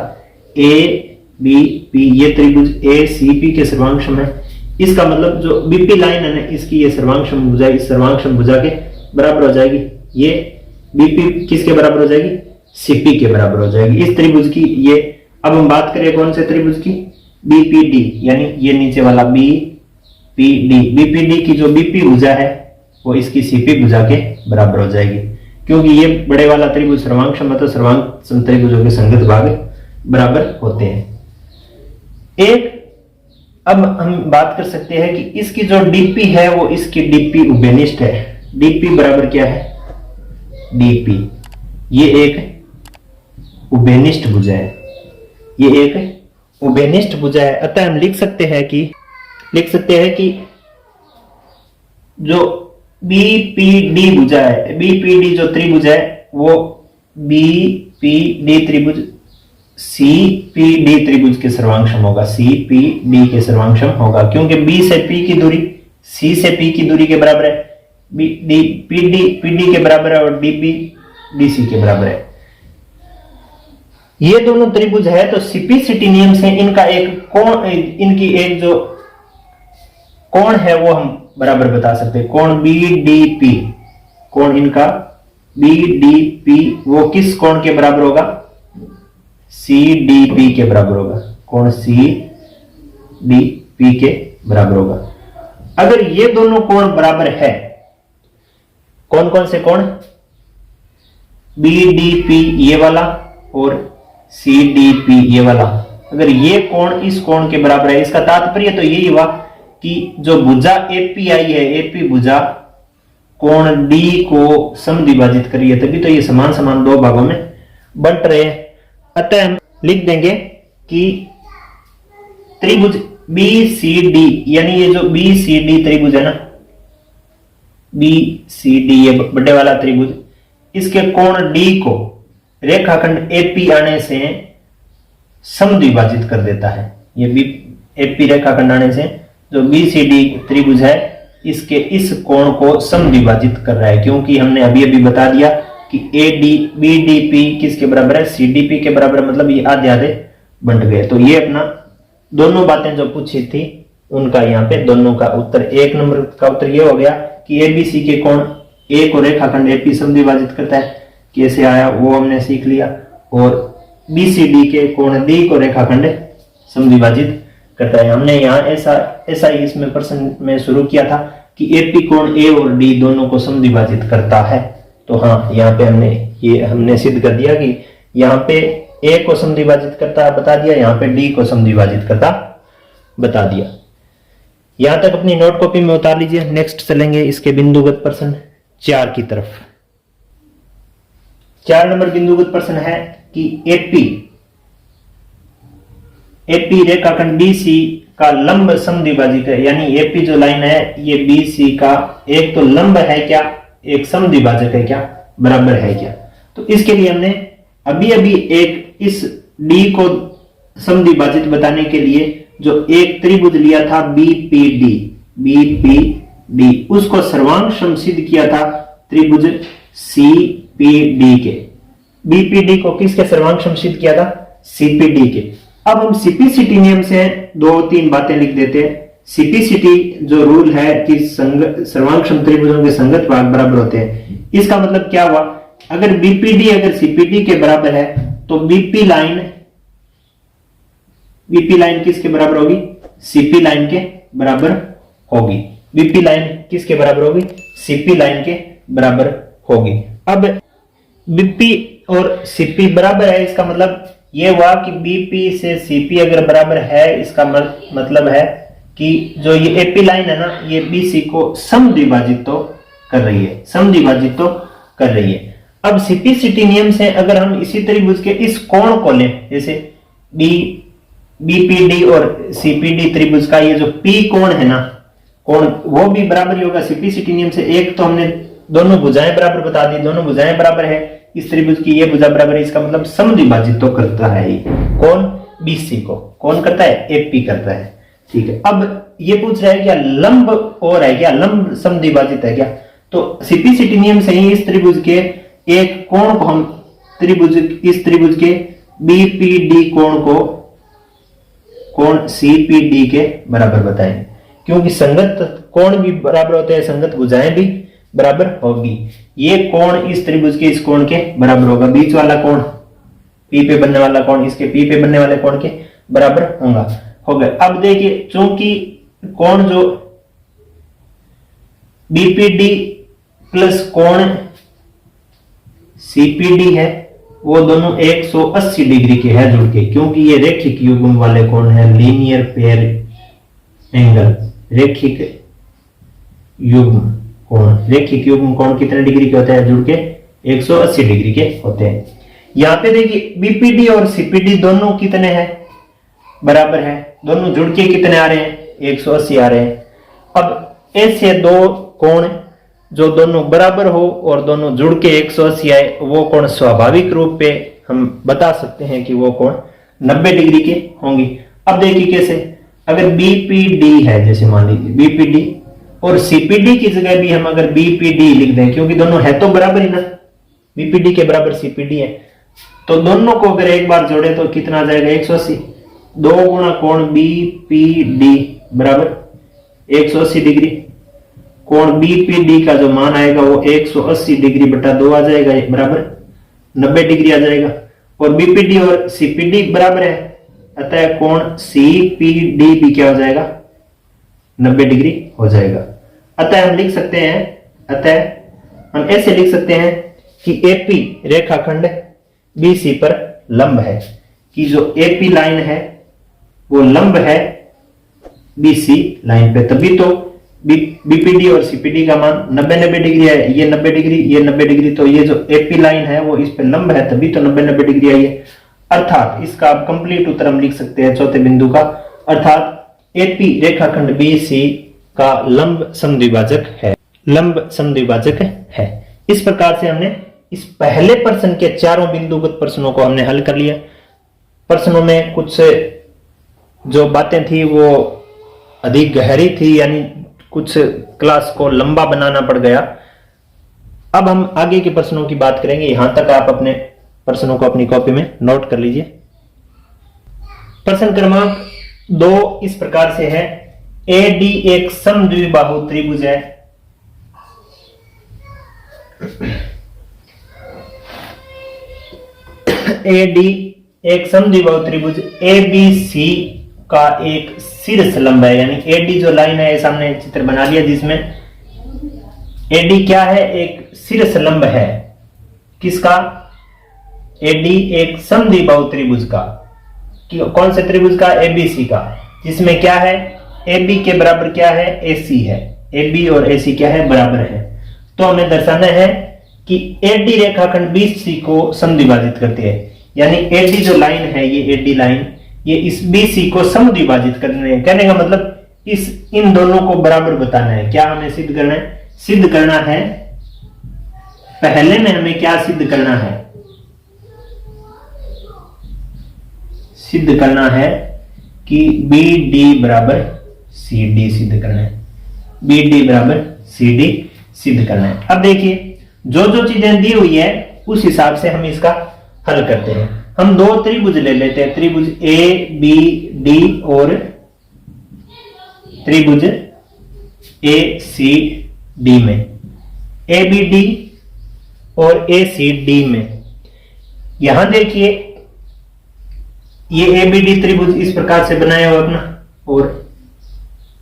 ए बी पी ये त्रिभुज एसीपी के सर्वांगसम है। इसका मतलब जो बीपी लाइन है ना, इसकी ये सर्वांगसम भुजा इस सर्वांगसम भुजा के बराबर हो जाएगी, ये बीपी किसके बराबर हो जाएगी, सीपी के बराबर हो जाएगी इस त्रिभुज की। ये अब हम बात करें कौन से त्रिभुज की, बीपीडी, यानी ये नीचे वाला बीपीडी, बीपीडी की जो बीपी भुजा है वो इसकी सीपी भुजा के बराबर हो जाएगी, क्योंकि ये बड़े वाला त्रिभुज सर्वांगसम है तो सर्वांगसम त्रिभुजों के संगत भाग बराबर होते हैं। एक अब हम बात कर सकते हैं कि इसकी जो डीपी है वो इसकी डीपी उभयनिष्ठ है। डीपी बराबर क्या है, डीपी ये एक उभयनिष्ठ भुजा है, ये एक उभयनिष्ठ भुजा है। अतः हम लिख सकते हैं कि जो बीपीडी भुजा है, बीपीडी जो त्रिभुज है वो बीपीडी त्रिभुज सीपीडी त्रिभुज के सर्वांगसम होगा, सीपीडी के सर्वांगसम होगा, क्योंकि बी से पी की दूरी सी से पी की दूरी के बराबर है, पीडी के बराबर है और डीपी डीसी के बराबर है। ये दोनों त्रिभुज है तो सीपीसीटी नियम से इनका एक कोण, इनकी एक जो कोण है वो हम बराबर बता सकते हैं। कोण बीडीपी, कोण इनका बीडीपी वो किस कोण के बराबर होगा, सीडीपी के बराबर होगा, कोण सीडीपी के बराबर होगा। अगर ये दोनों कोण बराबर है, कौन कौन से कोण, बीडीपी ये वाला और सीडीपी ये वाला, अगर ये कोण इस कोण के बराबर है, इसका तात्पर्य तो यही हुआ कि जो भुजा एपी आई है, एपी भुजा कोण डी को समद्विभाजित करी है, तभी तो ये समान समान दो भागों में बंट रहे हैं। अतः हम लिख देंगे कि त्रिभुज बीसीडी, यानी ये जो बीसीडी त्रिभुज है ना, बीसीडी ये बड़े वाला त्रिभुज, इसके कोण डी को रेखाखंड एपी आने से समद्विभाजित कर देता है। ये बी एपी रेखाखंड आने से जो बीसीडी त्रिभुज है इसके इस कोण को समद्विभाजित कर रहा है, क्योंकि हमने अभी अभी बता दिया कि एडी बीडीपी किसके बराबर है, सीडीपी के बराबर, मतलब ये आधे आधे बंट गए। तो ये अपना दोनों बातें जो पूछी थी उनका यहाँ पे दोनों का उत्तर, एक नंबर का उत्तर ये हो गया कि एबीसी के कोण ए को रेखाखंड एपी समद्विभाजित करता है, कैसे आया वो हमने सीख लिया, और बीसीडी के कोण डी को रेखाखंड समद्विभाजित करता है। हमने यहाँ ऐसा ही इसमें प्रश्न में शुरू किया था कि एपी कोण ए और डी दोनों को समद्विभाजित करता है। तो हाँ, यहाँ पे हमने सिद्ध कर दिया कि यहाँ पे ए को समद्विभाजित करता बता दिया, यहाँ पे डी को समद्विभाजित करता बता दिया। यहां तक अपनी नोट कॉपी में उतार लीजिए। नेक्स्ट चलेंगे इसके बिंदुगत प्रश्न 4 की तरफ। 4 नंबर बिंदुगत प्रश्न है कि एपी रेखाखंड बीसी का लंब समद्विभाजित है, यानी एपी जो लाइन है ये बीसी का एक तो लंब है क्या, एक समद्विभाजक है क्या, बराबर है क्या। तो इसके लिए हमने अभी एक इस डी को समद्विभाजित बताने के लिए जो एक त्रिभुज लिया था बीपीडी, उसको सर्वांग सिद्ध किया था त्रिभुज सीपीडी के। बीपीडी को किसके सर्वांग सिद्ध किया था, सीपीडी के। अब हम सीपीसीटी नियम से 2-3 बातें लिख देते हैं। सीपीसीटी जो रूल है कि सर्वांग त्रिभुजों के संगत भाग बराबर होते हैं। इसका मतलब क्या हुआ, अगर बीपीडी अगर सीपीडी के बराबर है तो बीपी लाइन किसके बराबर होगी, सीपी लाइन के बराबर होगी। बीपी लाइन किसके बराबर होगी, सीपी लाइन के बराबर होगी। अब बीपी और सीपी बराबर है, इसका मतलब यह हुआ कि बीपी से सीपी अगर बराबर है, इसका मतलब है कि जो ये एपी लाइन है ना, ये बीसी को समद्विभाजित तो कर रही है, समद्विभाजित तो कर रही है। अब सीपीसीटी नियम से अगर हम इसी त्रिभुज के इस कोण को लें, जैसे बीपीडी और सीपीडी त्रिभुज का ये जो पी कोण है ना, कोण वो भी बराबर ही होगा सीपीसीटी नियम से। एक तो हमने दोनों भुजाएं बराबर बता दी, दोनों भुजाएं बराबर है, इस त्रिभुज की ये भुजा बराबर है, इसका मतलब समद्विभाजित तो करता है ये कौन, बीसी को। कौन करता है, एपी करता है। ठीक है, अब ये पूछ रहा है क्या लंब और है क्या, लंब समद्विभाजित है क्या। तो सीपीसीटी नियम से ही इस त्रिभुज के एक कोण को हम इस त्रिभुज के बीपीडी कोण को कोण सीपीडी के बराबर बताएंगे, क्योंकि संगत कोण भी बराबर होते हैं, संगत भुजाएं भी बराबर होगी। ये कोण इस त्रिभुज के इस कोण के बराबर होगा, बीच वाला कोण पी पे बनने वाला कोण इसके पी पे बनने वाले कोण के बराबर हो गए। अब देखिए, चूंकि कोण जो बीपीडी प्लस कोण सीपीडी है वो दोनों 180 डिग्री के है जुड़ के, क्योंकि ये रेखिक युग्म वाले कोण है, लीनियर पेयर एंगल। रेखिक युग्म कोण कितने डिग्री के होते हैं, जुड़ के 180 डिग्री के होते हैं। यहां पे देखिए बीपीडी और सीपीडी दोनों कितने हैं, बराबर है, दोनों जुड़ के कितने आ रहे हैं, 180 आ रहे हैं। अब ऐसे दो कोण जो दोनों बराबर हो और दोनों जुड़ के 180 आए, वो कोण स्वाभाविक रूप पे हम बता सकते हैं कि वो कोण 90 डिग्री के होंगे। अब देखिए कैसे, अगर बीपीडी है, जैसे मान लीजिए बीपीडी और सीपीडी की जगह भी हम अगर बीपीडी लिख दें, क्योंकि दोनों है तो बराबर ही ना, बीपीडी के बराबर सीपीडी है, तो दोनों को अगर एक बार जोड़े तो कितना आ जाएगा, 180। 2 गुणा कोण बीपीडी बराबर 180 डिग्री। कोण बीपीडी का जो मान आएगा वो 180 डिग्री बटा 2 आ जाएगा, बराबर 90 डिग्री आ जाएगा। और बीपीडी और सीपीडी बराबर है, अतः कोण सीपीडी भी क्या हो जाएगा, 90 डिग्री हो जाएगा। अतः हम लिख सकते हैं, हम ऐसे लिख सकते हैं कि एपी रेखाखंड बीसी पर लंब है, कि जो एपी लाइन है वो लंब है बीसी लाइन पे, तभी तो बीपीडी और सीपीडी का मान 90 डिग्री है, ये 90 डिग्री, ये 90 डिग्री, तो ये जो एपी लाइन है वो इस पे लंब है, तभी तो 90 डिग्री आई है। अर्थात इसका आप कंप्लीट उत्तर हम लिख सकते हैं चौथे बिंदु का, अर्थात एपी रेखाखंड बीसी का लंब समद्विभाजक है, लंब समद्विभाजक है। इस प्रकार से हमने इस पहले प्रश्न के चारों बिंदुगत प्रश्नों को हमने हल कर लिया। प्रश्नों में कुछ जो बातें थी वो अधिक गहरी थी, यानी कुछ क्लास को लंबा बनाना पड़ गया। अब हम आगे के प्रश्नों की बात करेंगे, यहां तक आप अपने प्रश्नों को अपनी कॉपी में नोट कर लीजिए। प्रश्न क्रमांक 2 इस प्रकार से है, AD एक समद्विबाहु त्रिभुज है। AD एक समद्विबाहु त्रिभुज ABC का एक शीर्ष लंब है, यानी AD जो लाइन है, सामने चित्र बना लिया जिसमें AD क्या है, एक शीर्ष लंब है। किसका? AD एक समद्विबाहु त्रिभुज का। कौन से त्रिभुज का? ABC का, जिसमें क्या है, AB के बराबर क्या है, AC है। AB और AC क्या है, बराबर है। तो हमें दर्शाना है कि AD रेखाखंड BC को समद्विभाजित करती है, यानी AD जो लाइन है, ये AD लाइन, ये इस BC को समद्विभाजित करने, कहने का मतलब इन दोनों को बराबर बताना है। क्या हमें सिद्ध करना है? सिद्ध करना है, पहले में हमें क्या सिद्ध करना है? सिद्ध करना है कि BD बराबर CD सिद्ध करना है। BD बराबर CD सिद्ध करना है। अब देखिए, जो जो चीजें दी हुई है उस हिसाब से हम इसका हल करते हैं। हम दो त्रिभुज ले लेते हैं, त्रिभुज ABD और त्रिभुज ACD में, ABD और ACD में। यहां देखिए, ये ABD त्रिभुज इस प्रकार से बनाया हुआ अपना, और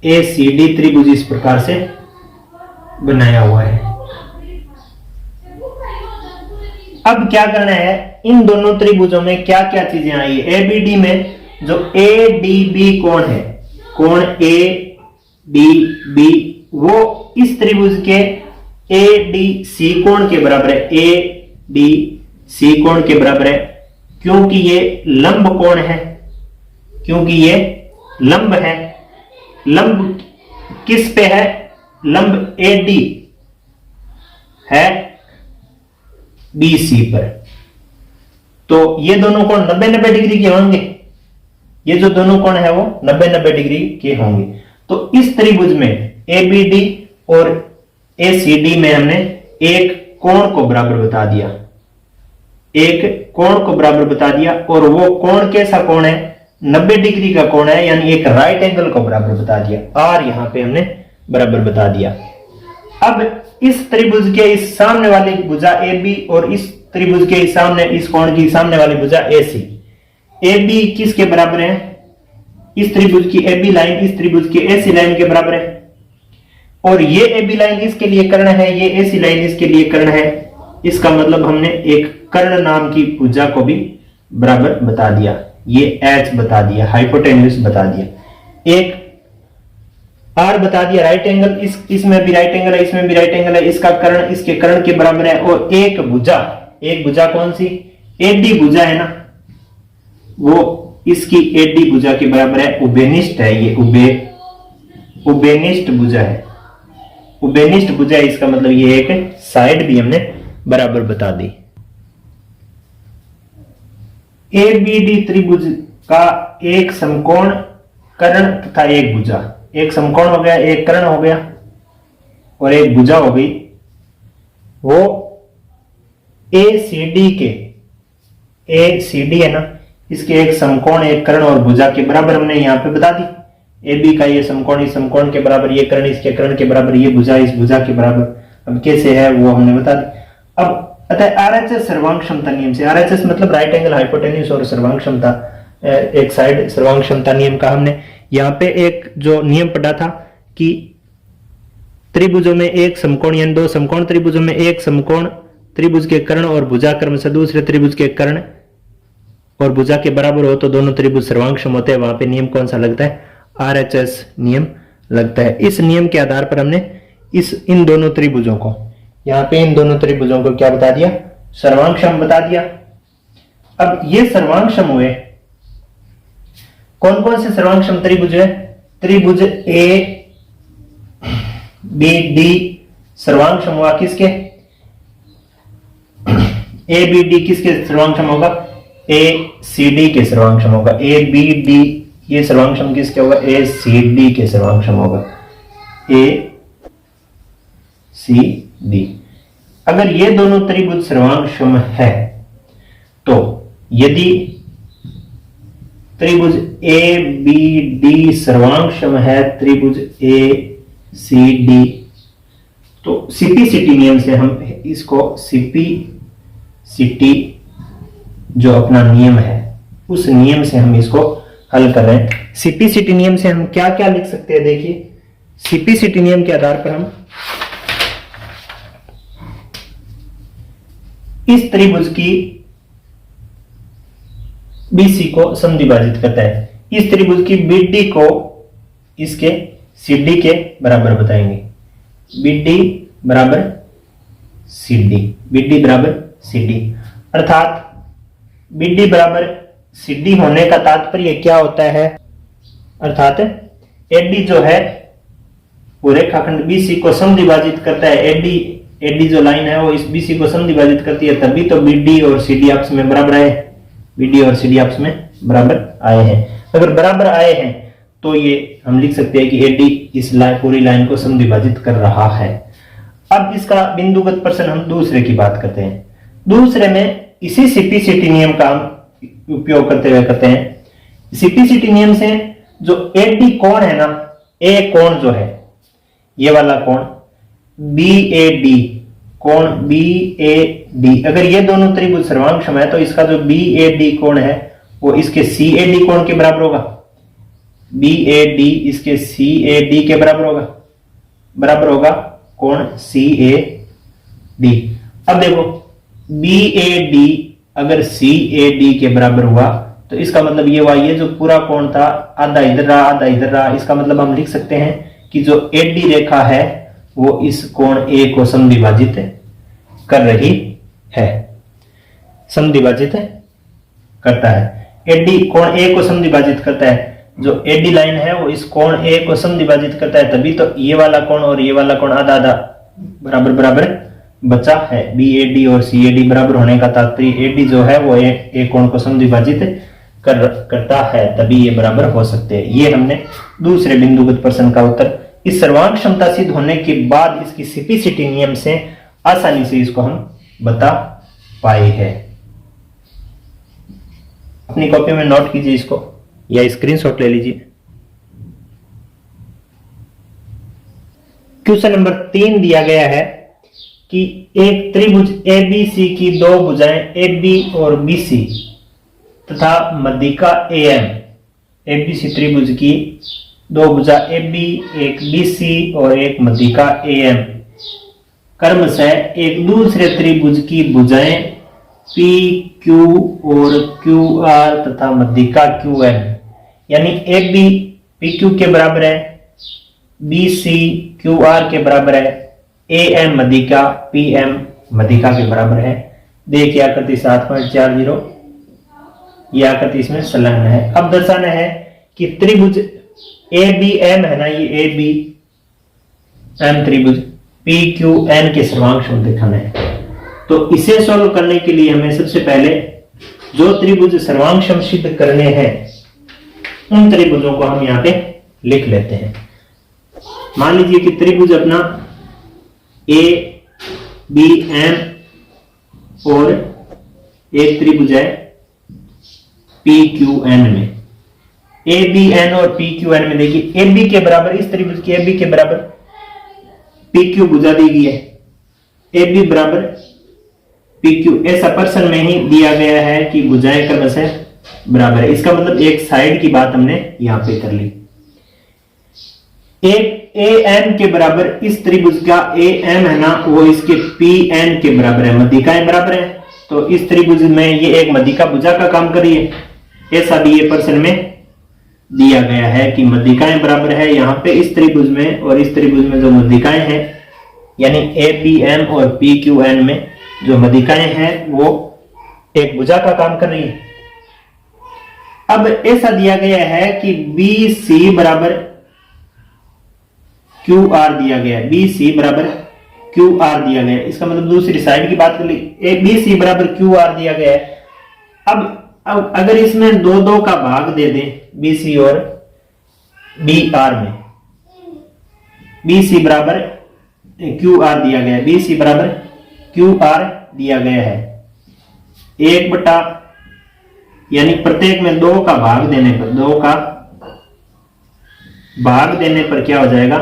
ACD त्रिभुज इस प्रकार से बनाया हुआ है। अब क्या करना है, इन दोनों त्रिभुजों में क्या क्या चीजें आई है। ABD में जो ADB कोण है, कोण ADB, वो इस त्रिभुज के ADC कोण के बराबर है। ADC कोण के बराबर है, क्योंकि ये लंब कोण है, क्योंकि ये लंब है। लंब किस पे है? लंब AD है BC पर। तो ये दोनों कोण 90-90 डिग्री के होंगे। ये जो दोनों कोण है वो 90-90 डिग्री के होंगे। तो इस त्रिभुज में ABD और ACD में हमने एक कोण को बराबर बता दिया, एक कोण को बराबर बता दिया, और वो कोण कैसा कोण है? 90 डिग्री का कोण है, यानी एक राइट एंगल को बराबर बता दिया। और यहां पे हमने बराबर बता दिया। अब इस त्रिभुज के इस सामने वाली भुजा AB और इस त्रिभुज के सामने, इस कोण की सामने वाली भुजा AC, AB किसके बराबर है? इस त्रिभुज की AB लाइन इस त्रिभुज की AC लाइन के बराबर है, और ये AB लाइन इसके लिए कर्ण है, ये AC लाइन इसके लिए कर्ण है। इसका मतलब हमने एक कर्ण नाम की भुजा को भी बराबर बता दिया, ये H बता दिया, हाइपोटेन्यूज बता दिया। एक R बता दिया, राइट एंगल, इसमें भी राइट एंगल है, इसमें भी राइट एंगल है, इसका कर्ण इसके कर्ण के बराबर है। और एक भुजा कौन सी? AD भुजा है ना, वो इसकी AD भुजा के बराबर है, उभयनिष्ठ है। ये उभयनिष्ठ भुजा है, उभयनिष्ठ भुजा है। इसका मतलब ये एक साइड भी हमने बराबर बता दी। ABD त्रिभुज का एक समकोण कर्ण तथा एक भुजा, एक समकोण हो गया, एक कर्ण हो गया और एक भुजा हो गई, वो ACD है ना, इसके एक समकोण, एक कर्ण और भुजा के बराबर हमने यहां पे बता दी। AB का ये समकोण इस समकोण के बराबर, ये कर्ण इसके कर्ण के बराबर, ये भुजा इस भुजा के बराबर। अब कैसे है वो हमने बता दी। अब अतः RHS सर्वांग क्षमता नियम से, RHS मतलब राइट एंगल हाइपोटेन्यूज और सर्वांग क्षमता, एक साइड सर्वांग क्षमता नियम का हमने यहां पे एक जो नियम पढ़ा था कि त्रिभुजों में एक समकोण, यानी दो समकोण त्रिभुजों में एक समकोण त्रिभुज के कर्ण और भुजा क्रम से दूसरे त्रिभुज के कर्ण और भुजा के बराबर हो तो दोनों त्रिभुज सर्वांगक्षम होते हैं। वहां पे नियम कौन सा लगता है? RHS नियम लगता है। इस नियम के आधार पर हमने इन दोनों त्रिभुजों को, यहां पे इन दोनों त्रिभुजों को क्या बता दिया? सर्वांगक्षम बता दिया। अब ये सर्वांगक्षम हुए, कौन कौन से सर्वांगक्षम त्रिभुज है? त्रिभुज ABD सर्वांगक्षम हुआ किसके? ABD किसके सर्वांगक्षम होगा? ACD के सर्वांगक्षम होगा। ABD ये सर्वांगक्षम किसके होगा? ACD के सर्वांगक्षम होगा। ACD। अगर ये दोनों त्रिभुज सर्वांगक्षम है तो यदि त्रिभुज ए बी डी सर्वांग सम है त्रिभुज ए सी डी, तो सीपीसीटी नियम से हम इसको सीपीसीटी जो अपना नियम है उस नियम से हम इसको हल कर रहे हैं। सीपीसीटी नियम से हम क्या क्या लिख सकते हैं, देखिए सीपीसीटी नियम के आधार पर हम इस त्रिभुज की बीसी को समद्विभाजित करता है, इस त्रिभुज की बीडी को इसके सीडी के बराबर बताएंगे। बीडी बराबर सीडी, बीडी बराबर सीडी, अर्थात बीडी बराबर सीडी होने का तात्पर्य क्या होता है, अर्थात एडी जो है वो रेखाखंड बीसी को समद्विभाजित करता है। एडी जो लाइन है वो इस बीसी को समद्विभाजित करती है, तभी तो बीडी और सीडी आपस में बराबर आए, बीडी और सीडी आपस में बराबर आए हैं। अगर बराबर आए हैं तो ये हम लिख सकते हैं कि एडी इस पूरी लाइन को समद्विभाजित कर रहा है। अब इसका बिंदुगत प्रश्न हम दूसरे की बात करते हैं। दूसरे में इसी सीपीसीटी नियम का हम उपयोग करते हुए कहते हैं, सीपीसीटी नियम से जो एडी कोण है ना, ए कोण जो है ये वाला कोण बी ए डी, कोण बी ए डी, अगर ये दोनों त्रिभुज सर्वांग सम है तो इसका जो बी ए डी कोण है वो इसके सी ए डी कोण के बराबर होगा। बी ए डी इसके सी ए डी के बराबर होगा कोण सी ए डी। अब देखो बी ए डी अगर सी ए डी के बराबर हुआ तो इसका मतलब ये हुआ ये जो पूरा कोण था आधा इधर रहा आधा इधर रहा, इसका मतलब हम लिख सकते हैं कि जो एडी रेखा है वो इस कोण ए को समद्विभाजित कर रही है, समद्विभाजित करता है। एडी कोण ए को समद्विभाजित करता है, जो एडी लाइन है वो इस कोण ए को समद्विभाजित करता है, तभी तो ये वाला कोण और ये वाला कोण आधा आधा बराबर बराबर बचा है। बी ए डी और सी ए डी बराबर होने का तात्पर्य एडी जो है वो ए कोण को समद्विभाजित करता है, तभी ये बराबर हो सकते हैं। ये हमने दूसरे बिंदुगत प्रश्न का उत्तर इस सर्वांग क्षमता सिद्ध होने के बाद इसकी सीपीसीटी नियम से आसानी से इसको हम बता पाए हैं। अपनी कॉपी में नोट कीजिए इसको या स्क्रीनशॉट ले लीजिए। क्वेश्चन नंबर 3 दिया गया है कि एक त्रिभुज एबीसी की दो भुजाएं एबी और बीसी तथा मध्यिका एएम, एबीसी त्रिभुज की दो भुजा एबी, एक बीसी और एक मध्यिका एएम क्रमशः एक दूसरे त्रिभुज की भुजाएं पी क्यू और क्यू आर तथा मध्यिका क्यू एम, यानी एबी पी क्यू के बराबर है, बीसी क्यू आर के बराबर है, एएम मध्यिका पी एम मध्यिका के बराबर है। देखिए आकृति 7.40 यह आकृति इसमें संलग्न है। अब दर्शाना है कि त्रिभुज ए बी एम है ना, ये ए बी एम त्रिभुज पी क्यू एन के सर्वांग सम दिखाना है। तो इसे सॉल्व करने के लिए हमें सबसे पहले जो त्रिभुज सर्वांग सम सिद्ध करने हैं उन त्रिभुजों को हम यहाँ पे लिख लेते हैं। मान लीजिए कि त्रिभुज अपना ए बी एम और एक त्रिभुज है पी क्यू एन में, ए बी एन और पी क्यू एन में देखिए ए बी के बराबर, इस त्रिभुज के ए बी के बराबर पी क्यू भुजा दी गई है, ए बी बराबर पी क्यू, ऐसा प्रश्न में ही दिया गया है कि भुजाएं क्रमशः बराबर है। इसका मतलब एक साइड की बात हमने यहां पे कर ली। एक ए एम के बराबर इस त्रिभुज का ए एम है ना वो इसके पी एन के बराबर है, मध्यिकाएं बराबर है, तो इस त्रिभुज में ये एक मध्यिका भुजा का काम कर रही है। ऐसा भी ये प्रश्न में दिया गया है कि मध्यिकाएं बराबर है यहाँ पे इस त्रिभुज में और इस त्रिभुज में जो मध्यिकाएं हैं यानी ए पी एम और पी क्यू एन में जो मध्यिकाएं हैं वो एक भुजा का काम कर रही है। अब ऐसा दिया गया है कि बी सी बराबर क्यू आर दिया गया है, बी सी बराबर क्यू आर दिया गया है। इसका मतलब दूसरी साइड की बात कर ली, ए बी सी बराबर क्यू आर दिया गया है। अब अगर इसमें दो दो का भाग दे दें बी सी और बी आर में, बी सी बराबर क्यू आर दिया गया है, बी सी बराबर क्यू आर दिया गया है, 1/2 यानी प्रत्येक में 2 का भाग देने पर, 2 का भाग देने पर क्या हो जाएगा,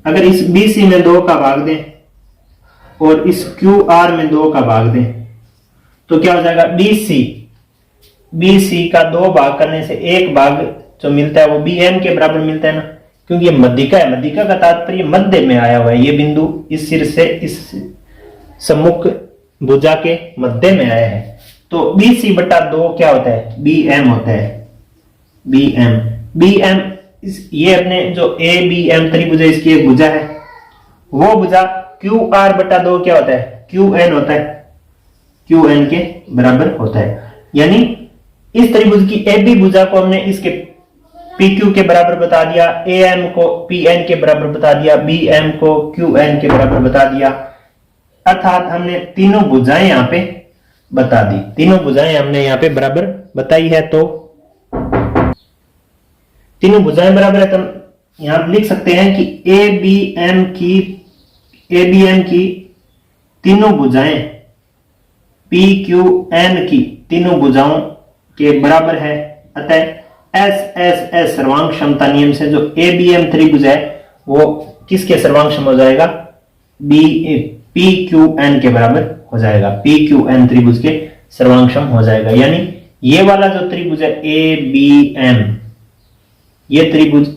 अगर इस BC में 2 का भाग दें और इस QR में 2 का भाग दें तो क्या हो जाएगा, BC का 2 भाग करने से 1 भाग जो मिलता है वो BM के बराबर मिलता है ना, क्योंकि ये मध्यिका है, मध्यिका का तात्पर्य मध्य में आया हुआ है, ये बिंदु इस सिर से इस सम्मुख भुजा के मध्य में आया है, तो BC बटा 2 क्या होता है, BM होता है, BM ये अपने जो ABM त्रिभुज है इसकी एक भुजा है, वो भुजा QR बटा 2 क्या होता है, QN होता है, QN के बराबर होता है। यानी इस त्रिभुज की AB भुजा को हमने इसके PQ के बराबर बता दिया, AM को PN के बराबर बता दिया, BM को QN के बराबर बता दिया, अर्थात हमने तीनों भुजाएं यहां पे बता दी, तीनों भुजाएं हमने यहां पे बराबर बताई है। तो तीनों भुजाएं बराबर है तो हम यहां लिख सकते हैं कि ABM की तीनों भुजाएं PQN की तीनों भुजाओं के बराबर है, अतः SSS सर्वांग क्षमता नियम से जो ABM त्रिभुज है वो किसके सर्वांग क्षम हो जाएगा, PQN के बराबर हो जाएगा, PQN त्रिभुज के सर्वांग क्षम हो जाएगा। यानी ये वाला जो त्रिभुज है ABM, ये त्रिभुज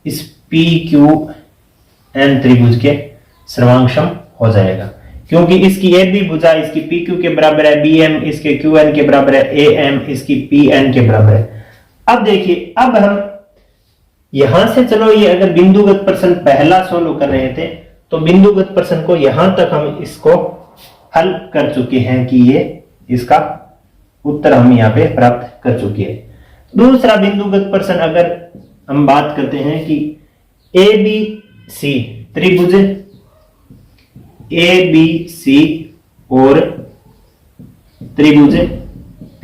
इस PQN त्रिभुज के सर्वांग क्षम हो जाएगा, क्योंकि इसकी AB भुजा इसकी PQ के बराबर है, BM इसके QN के बराबर है, AM इसकी PN के बराबर है। अब देखिए, अब हम यहां से चलो ये अगर बिंदुगत प्रश्न पहला सोल्व कर रहे थे तो बिंदुगत प्रश्न को यहां तक हम इसको हल कर चुके हैं कि ये इसका उत्तर हम यहां पे प्राप्त कर चुके हैं। दूसरा बिंदुगत प्रश्न अगर हम बात करते हैं कि ABC त्रिभुज ABC और त्रिभुज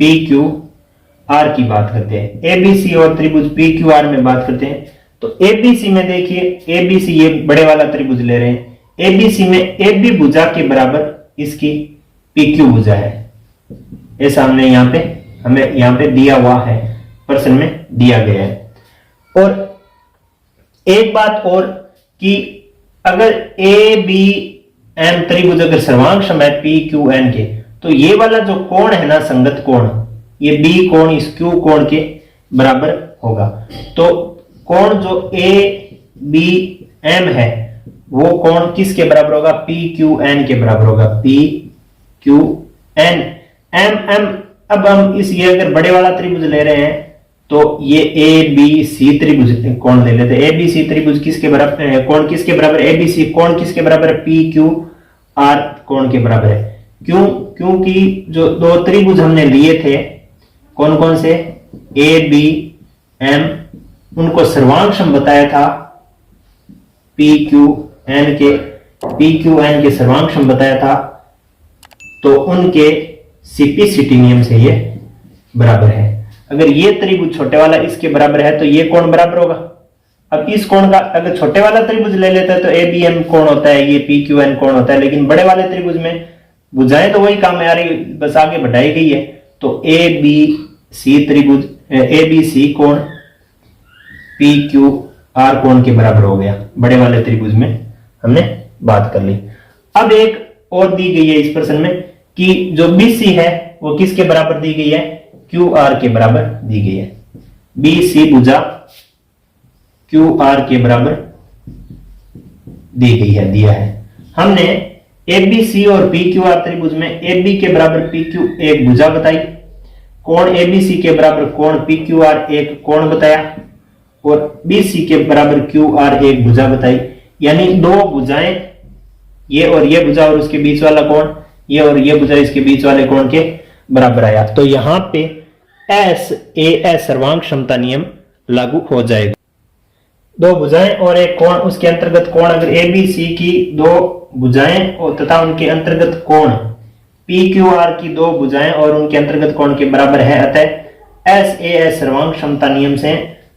PQR की बात करते हैं, ABC और त्रिभुज PQR में बात करते हैं। तो ABC में देखिए, ABC ये बड़े वाला त्रिभुज ले रहे हैं, ABC में AB भुजा के बराबर इसकी PQ भुजा है, ऐसा हमने हमें यहां पे दिया हुआ है, प्रश्न में दिया गया है। और एक बात और कि अगर ABM त्रिभुज अगर सर्वांग सम है PQN के, तो ये वाला जो कोण है ना, संगत कोण, ये B कोण इस Q कोण के बराबर होगा। तो कोण जो ABM है वो कोण किसके बराबर होगा, PQN के बराबर होगा, PQN MM। अब हम इस ये अगर बड़े वाला त्रिभुज ले रहे हैं तो ये ABC त्रिभुज कोण ले लेते हैं। ABC त्रिभुज किसके बराबर, कोण किसके बराबर, ABC कोण किसके बराबर है, PQR कोण के बराबर है। क्योंकि जो दो त्रिभुज हमने लिए थे कौन कौन से, ABM, उनको सर्वांग बताया था PQN के सर्वांग बताया था, तो उनके CP/CT नियम से ये बराबर है। अगर ये त्रिभुज छोटे वाला इसके बराबर है तो ये कोण बराबर होगा। अब इस कोण का अगर छोटे वाला त्रिभुज ले लेता है तो ABM कोण होता है, ये PQN कोण होता है, लेकिन बड़े वाले त्रिभुज में भुजाएं तो वही काम में आ रही, बस आगे बढ़ाई गई है। तो ABC त्रिभुज ABC कोण PQR कोण के बराबर हो गया, बड़े वाले त्रिभुज में हमने बात कर ली। अब एक और दी गई है इस प्रश्न में कि जो BC है वो किसके बराबर दी गई है, QR के बराबर दी गई है। BC भुजा QR के बराबर दी गई है, दिया है। हमने ABC और PQR त्रिभुज में AB के बराबर PQ एक भुजा बताई, कोण ABC के बराबर कोण PQR एक कोण बताया, और BC के बराबर QR एक भुजा बताई। यानी दो भुजाएं, ये और ये भुजा और उसके बीच वाला कोण, ये और ये भुजा इसके बीच वाले कोण के बराबर आया। तो यहां पे SAS सर्वांग क्षमता नियम लागू हो जाएगा। दो भुजाएं और एक कोण, उसके अंतर्गत कोण अगर ABC की दो भुजाएं और तथा उनके अंतर्गत कोण PQR की दो भुजाएं और उनके अंतर्गत कोण के बराबर है, अतः SAS सर्वांग क्षमता नियम से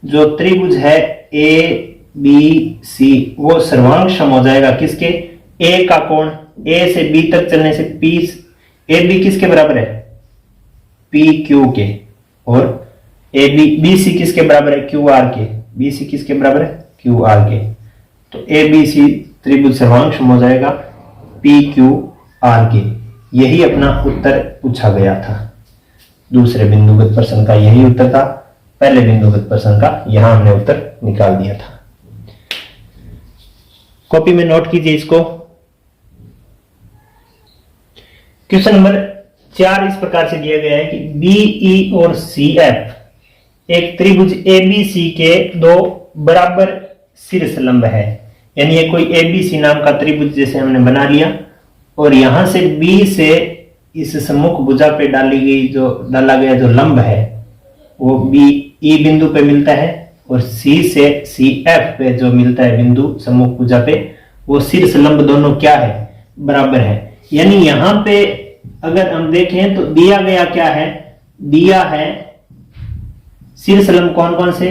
जो त्रिभुज है ABC वो सर्वांग सम हो जाएगा किसके, A का कोण A से B तक चलने से AB किसके बराबर है, PQ के, और ए बी बी सी किसके बराबर है, क्यू आर के, बी सी किसके बराबर है, क्यू आर के। तो ए बी सी त्रिभुज सर्वांग सम हो जाएगा पी क्यू आर के। यही अपना उत्तर पूछा गया था, दूसरे बिंदुगत प्रश्न का यही उत्तर था, पहले बिंदुगत प्रश्न का यहां हमने उत्तर निकाल दिया था। कॉपी में नोट कीजिए इसको। क्वेश्चन नंबर 4 इस प्रकार से दिया गया है कि बी ई और सी एफ एक त्रिभुज ए बी सी के दो बराबर शीर्ष लंब है। यानी ये कोई ए बी सी नाम का त्रिभुज जैसे हमने बना लिया और यहां से बी से इस सम्मुख भुजा पे डाला गया जो लंब है वो बी ई बिंदु पे मिलता है और सी से सी एफ पे जो मिलता है बिंदु सम्मुख भुजा पे, वो शीर्ष लंब दोनों क्या है, बराबर है। यानी यहां पे अगर हम देखें तो दिया गया क्या है, दिया है शीर्ष लंब कौन कौन से,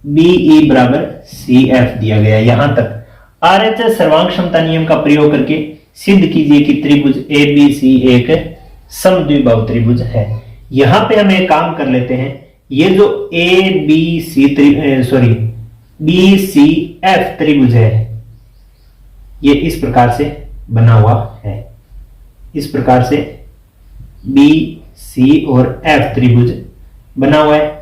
बी ई बराबर सी एफ दिया गया। यहां तक आरएचएस सर्वांग क्षमता नियम का प्रयोग करके सिद्ध कीजिए कि त्रिभुज ए बी सी एक समद्विबाहु त्रिभुज है। यहां पे हम एक काम कर लेते हैं, ये जो A B C B C F त्रिभुज है ये इस प्रकार से बना हुआ है, इस प्रकार से बी सी और एफ त्रिभुज बना हुआ है।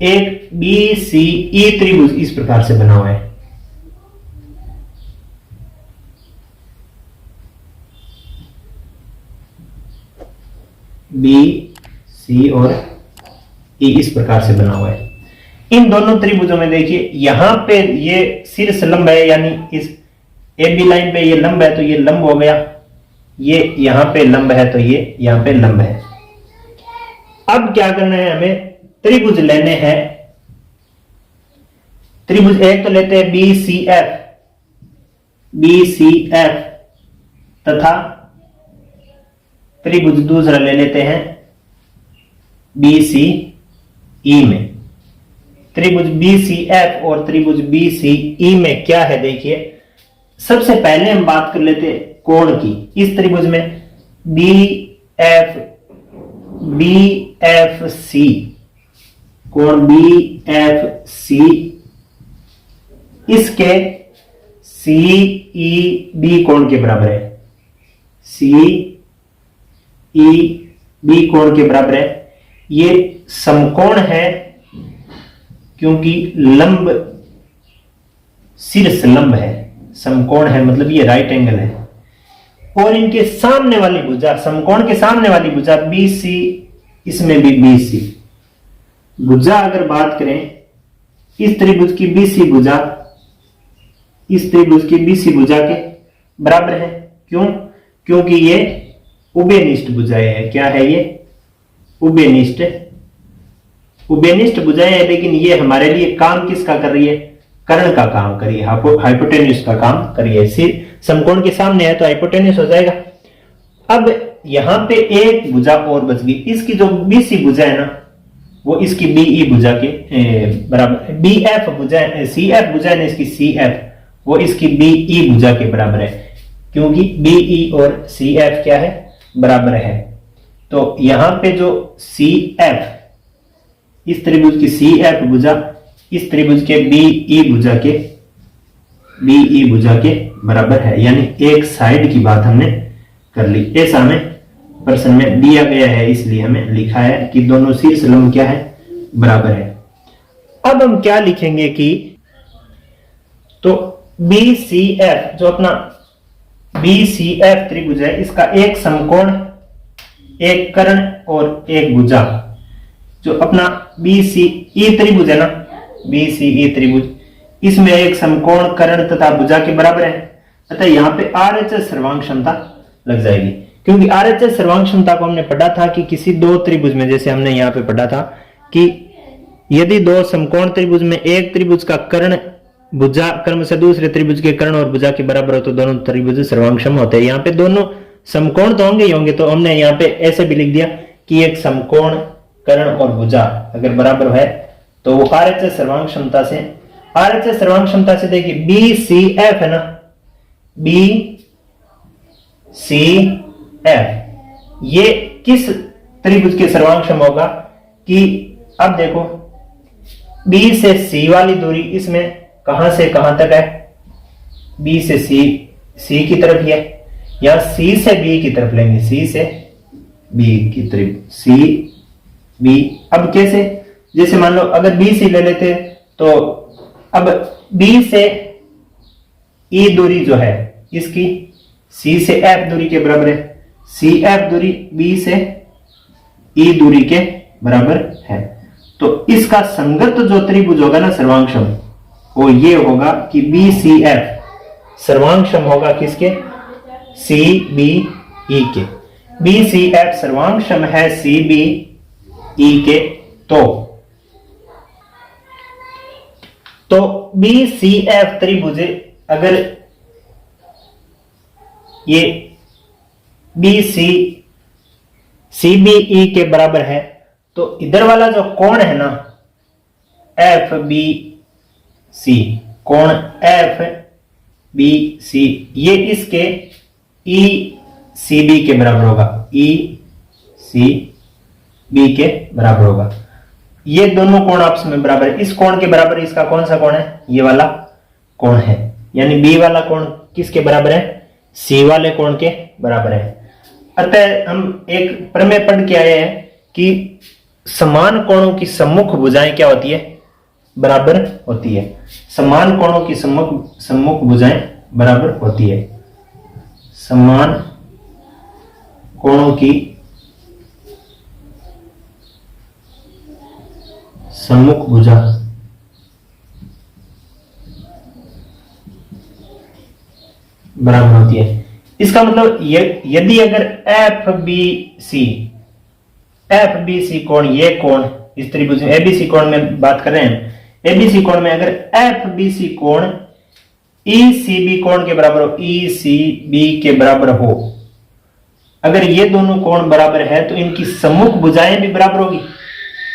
एक बी सी ई त्रिभुज इस प्रकार से बना हुआ है, बी सी और ई इस प्रकार से बना हुआ है। इन दोनों त्रिभुजों में देखिए यहां पे ये शीर्ष लंब है, यानी इस ए बी लाइन पे ये लंब है तो ये लंब हो गया, ये यहां पे लंब है तो ये यहां पे लंब है। अब क्या करना है, हमें त्रिभुज लेने हैं। त्रिभुज एक तो लेते हैं B C F, B C F तथा त्रिभुज दूसरा ले लेते हैं बी सी ई में। त्रिभुज बी सी एफ और त्रिभुज बी सी ई में क्या है देखिए, सबसे पहले हम बात कर लेते हैं कोण की। इस त्रिभुज में बी एफ सी, कोण बी एफ सी, इसके सी ई बी कोण के बराबर है, सी ई बी कोण के बराबर है। ये समकोण है क्योंकि लंब शीर्ष लंब है, समकोण है मतलब ये राइट एंगल है। और इनके सामने वाली भुजा, समकोण के सामने वाली भुजा बी सी, इसमें भी बी सी भुजा अगर बात करें, इस त्रिभुज की बी सी भुजा इस त्रिभुज की बी सी भुजा के बराबर है। क्यों? क्योंकि ये उभयनिष्ठ भुजाएं है। क्या है ये? उभयनिष्ठ भुजाएं है, लेकिन ये हमारे लिए काम किसका कर रही है? कर्ण का काम कर रही है, हाइपोटेन्यूज का काम कर रही है। समकोण के सामने है तो हाइपोटेन्यूज हो जाएगा। अब यहां पे एक भुजा और बच गई, इसकी जो बी सी भुजा है ना वो इसकी बी ई भुजा के बराबर, बी एफ भुजा सी एफ भुजा है ना इसकी सी एफ, वो इसकी बी ई भुजा के बराबर है, क्योंकि बी ई और सी एफ क्या है? बराबर है। तो यहां पे जो सी एफ, इस त्रिभुज की सी एफ भुजा इस त्रिभुज के बी ई भुजा के बराबर है, यानी एक साइड की बात हमने कर ली। ऐसा हमें प्रश्न में दिया गया है, इसलिए हमें लिखा है कि दोनों शीर्ष लंब क्या है? बराबर है। अब हम क्या लिखेंगे कि तो बी सी एफ, जो अपना बी सी एफ त्रिभुज है, इसका एक समकोण, एक कर्ण और एक भुजा, जो अपना बी सी ई त्रिभुज है ना, बी सी ई त्रिभुज, इसमें एक समकोण, कर्ण तथा भुजा के बराबर है। अतः यहाँ पे आरएचएस सर्वांग क्षमता लग जाएगी, क्योंकि आरएचएस सर्वांग क्षमता को हमने पढ़ा था कि किसी दो त्रिभुज में, जैसे हमने यहाँ पे पढ़ा था कि यदि दो समकोण त्रिभुज में एक त्रिभुज का कर्ण भुजा क्रम से दूसरे त्रिभुज के कर्ण और भुजा के बराबर हो तो दोनों त्रिभुज सर्वांगक्षम होते हैं। यहाँ पे दोनों समकोण तो होंगे ही होंगे, तो हमने यहाँ पे ऐसे भी लिख दिया कि एक समकोण, कर्ण और भुजा अगर बराबर है तो वो आरएचएस सर्वांग क्षमता से, आरएचएस सर्वांग क्षमता से देखिए बी सी एफ है ना, बी सी एफ, ये किस त्रिभुज के सर्वांगक्षम होगा? कि अब देखो बी से सी वाली दूरी इसमें कहां से कहां तक है, बी से सी की तरफ है, या सी से बी की तरफ लेंगे, सी से बी की तरफ, सी बी। अब कैसे, जैसे मान लो अगर बी सी ले लेते तो अब बी से ई दूरी जो है इसकी सी से एफ दूरी के बराबर है, सी एफ दूरी बी से ई दूरी के बराबर है। तो इसका संगत जो त्रिभुज होगा ना सर्वांगसम, वो ये होगा कि बी सी एफ सर्वांगसम होगा किसके, सी बी ई के। बी सी एफ सर्वांगसम है सी बी ई के। तो बी सी एफ त्रिभुज अगर ये बी सी बी ई के बराबर है तो इधर वाला जो कोण है ना एफ बी सी, कोण एफ बी सी, ये इसके ई सी बी के बराबर होगा, ई सी बी के बराबर होगा। ये दोनों कोण आपस में बराबर है। इस कोण के बराबर इसका कौन सा कोण है, ये वाला कोण है, यानी बी वाला कोण किसके बराबर है, सी वाले कोण के बराबर है। अतः हम एक प्रमेय पढ़ के आए हैं कि समान कोणों की सम्मुख भुजाएं क्या होती है, बराबर होती है। समान कोणों की सम्मुख भुजाएं बराबर होती है। समान कोणों की सम्मुख भुजा बराबर होती है। इसका मतलब यदि अगर एफ बी सी कोण, ये कोण इस त्रिभुज एबीसी कोण में बात कर रहे हैं, एबीसी कोण में अगर एफ बी सी कोण ई सी बी कोण के बराबर हो, ई सी बी के बराबर हो, अगर ये दोनों कोण बराबर है तो इनकी सम्मुख भुजाएं भी बराबर होगी।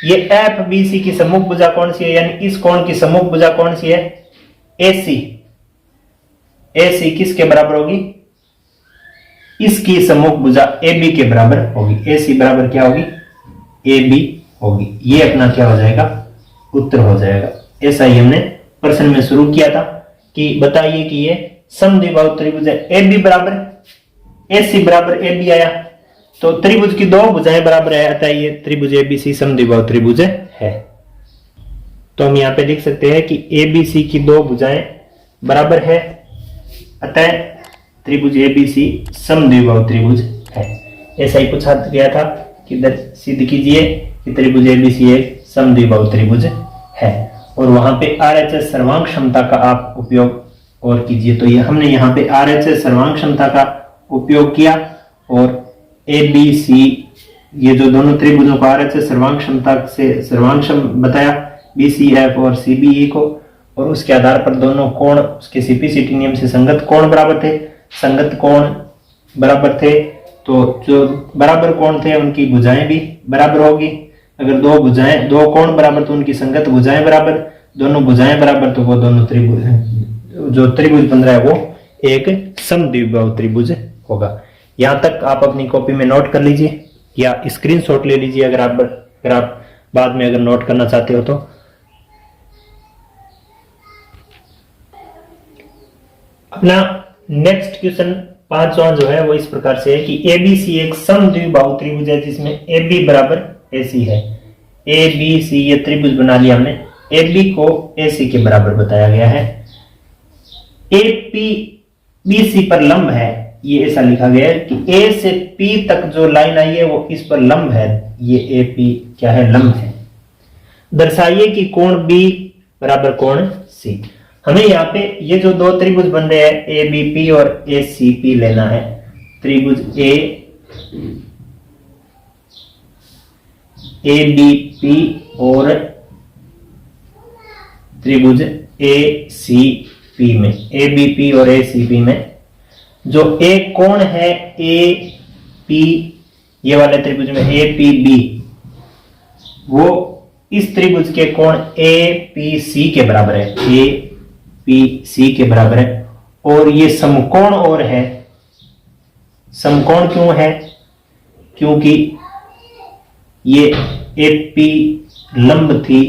ये एफ बी सी की सम्मुख भुजा कौन सी है, यानी इस कोण की सम्मुख भुजा कौन सी है, एसी। एसी किसके बराबर होगी, इसकी सम्मुख भुजा AB के बराबर होगी। AC बराबर क्या होगी, AB होगी। ये अपना क्या हो जाएगा, उत्तर हो जाएगा। ऐसा ही हमने प्रश्न में शुरू किया था कि बताइए कि ये समद्विबाहु त्रिभुज है, AB बराबर AC बराबर AB आया तो त्रिभुज की दो भुजाएं बराबर है, अतः ये त्रिभुज ABC समद्विबाहु त्रिभुज है। तो हम यहाँ पे लिख सकते हैं कि ABC की दो भुजाएं बराबर है, अतः त्रिभुज ABC समद्विबाहु त्रिभुज है। ऐसा ही पूछा गया था कि इधर सिद्ध कीजिए कि त्रिभुज ABC एक समद्विबाहु त्रिभुज है, और वहां पे RHS सर्वांग क्षमता का आप उपयोग और कीजिए। तो ये हमने यहाँ पे RHS सर्वांग क्षमता का उपयोग किया और ABC ये जो दोनों त्रिभुजों को RHS सर्वांग क्षमता से सर्वांगक्षम बताया, BCF और CBE को, और उसके आधार पर दोनों कोण उसके CPCT नियम से संगत कोण बराबर थे, संगत कोण बराबर थे, तो जो बराबर कोण थे उनकी भुजाएं भी बराबर होगी। अगर दो कोण बराबर तो उनकी संगत भुजाएं बराबर, दोनों भुजाएं बराबर तो वो दोनों त्रिभुज जो त्रिभुज बन रहा है वो एक समद्विबाहु त्रिभुज होगा। यहां तक आप अपनी कॉपी में नोट कर लीजिए या स्क्रीनशॉट ले लीजिए अगर आप बाद में अगर नोट करना चाहते हो तो। अपना नेक्स्ट क्वेश्चन 5वां जो है वो इस प्रकार से है कि ABC एक समद्विबाहु त्रिभुज है जिसमें AB बराबर AC है। ABC ये त्रिभुज बना लिया हमने, AB को AC के बराबर बताया गया है। AP BC पर लंब है, ये ऐसा लिखा गया है कि A से P तक जो लाइन आई है वो इस पर लंब है, ये AP क्या है, लंब है। दर्शाइए कि कोण B बराबर कोण C। हमें यहाँ पे ये जो दो त्रिभुज बन रहे हैं ABP और ACP लेना है। त्रिभुज ABP और त्रिभुज ACP में, ABP और ACP में जो एक कोण है AP, ये वाले त्रिभुज में APB, वो इस त्रिभुज के कोण APC के बराबर है, APC के बराबर है। और ये समकोण और है, समकोण क्यों है, क्योंकि ये लंब थी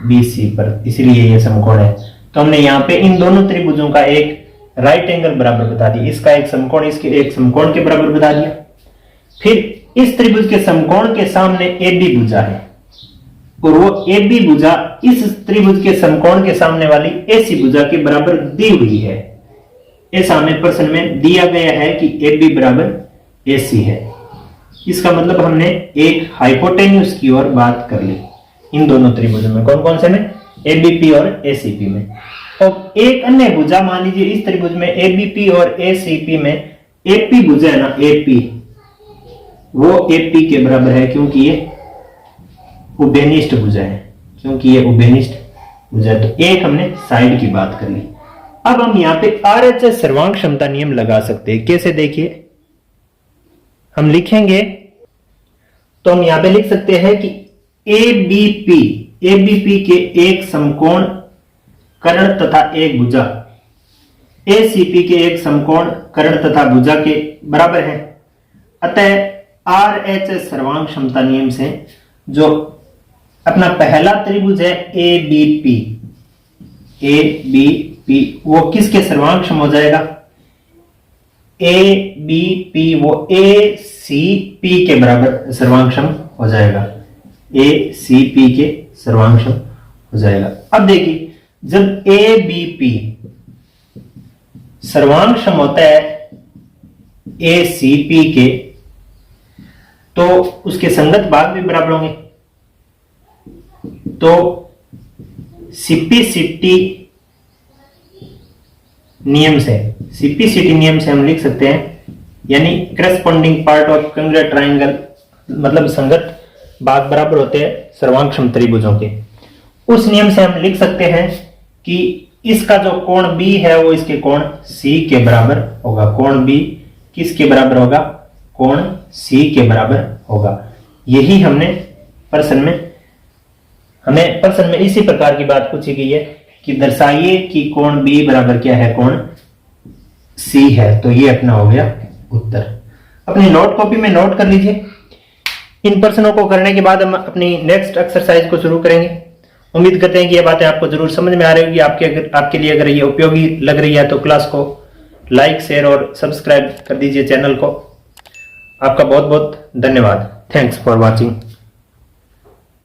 BC पर, इसलिए ये समकोण है। तो हमने यहाँ पे इन दोनों त्रिभुजों का एक राइट एंगल बराबर बता दिया, इसका एक समकोण इसके एक समकोण के बराबर बता दिया। फिर इस त्रिभुज के समकोण के सामने AB भुजा है और वो AB भुजा इस त्रिभुज के समकोण के सामने वाली AC भुजा के बराबर दी हुई है। ऐसा हमें प्रश्न में दिया गया है कि AB बराबर AC है। इसका मतलब हमने एक हाइपोटेन्यूज की ओर बात कर ली इन दोनों त्रिभुजों में। कौन कौन से में? ABP और ACP में। और एक अन्य भुजा मान लीजिए इस त्रिभुज में ABP और ACP में AP भुजा है ना, AP, वो AP के बराबर है क्योंकि ये उभयनिष्ठ भुजा है, क्योंकि ये उभयनिष्ठ भुजा है। तो एक हमने साइड की बात कर ली। अब हम यहाँ पे RHS सर्वांग क्षमता नियम लगा सकते हैं। कैसे? देखिए, हम लिखेंगे तो हम यहां पे लिख सकते हैं कि ABP के एक समकोण कर्ण तथा एक भुजा ACP के एक समकोण कर्ण तथा भुजा के बराबर है। अतः RHS सर्वांग क्षमता नियम से जो अपना पहला त्रिभुज है ABP वो किसके सर्वांग हो जाएगा? ABP वो ACP के बराबर सर्वांक्षम हो जाएगा, ACP के सर्वांक्षम हो जाएगा। अब देखिए, जब ABP सर्वांक्षम होता है ACP के, तो उसके संगत भाग भी बराबर होंगे। तो CPCT नियम से हम लिख सकते हैं, यानी corresponding part of congruent triangle, मतलब संगत भाग बराबर होते हैं सर्वांक्षम त्रिभुजों के। उस नियम से हम लिख सकते हैं कि इसका जो कोण B है वो इसके कोण C के बराबर होगा। कोण B किसके बराबर होगा? कोण C के बराबर होगा। यही हमें प्रश्न में इसी प्रकार की बात पूछी गई है कि दर्शाइए कि कोण B बराबर क्या है? कोण C है। तो ये अपना हो गया उत्तर। अपनी नोट कॉपी में नोट कर लीजिए। इन प्रश्नों को करने के बाद हम अपनी नेक्स्ट एक्सरसाइज को शुरू करेंगे। उम्मीद करते हैं कि ये बातें आपको जरूर समझ में आ रही होगी। आपके लिए अगर ये उपयोगी लग रही है तो क्लास को लाइक, शेयर और सब्सक्राइब कर दीजिए चैनल को। आपका बहुत बहुत धन्यवाद। Thanks for watching.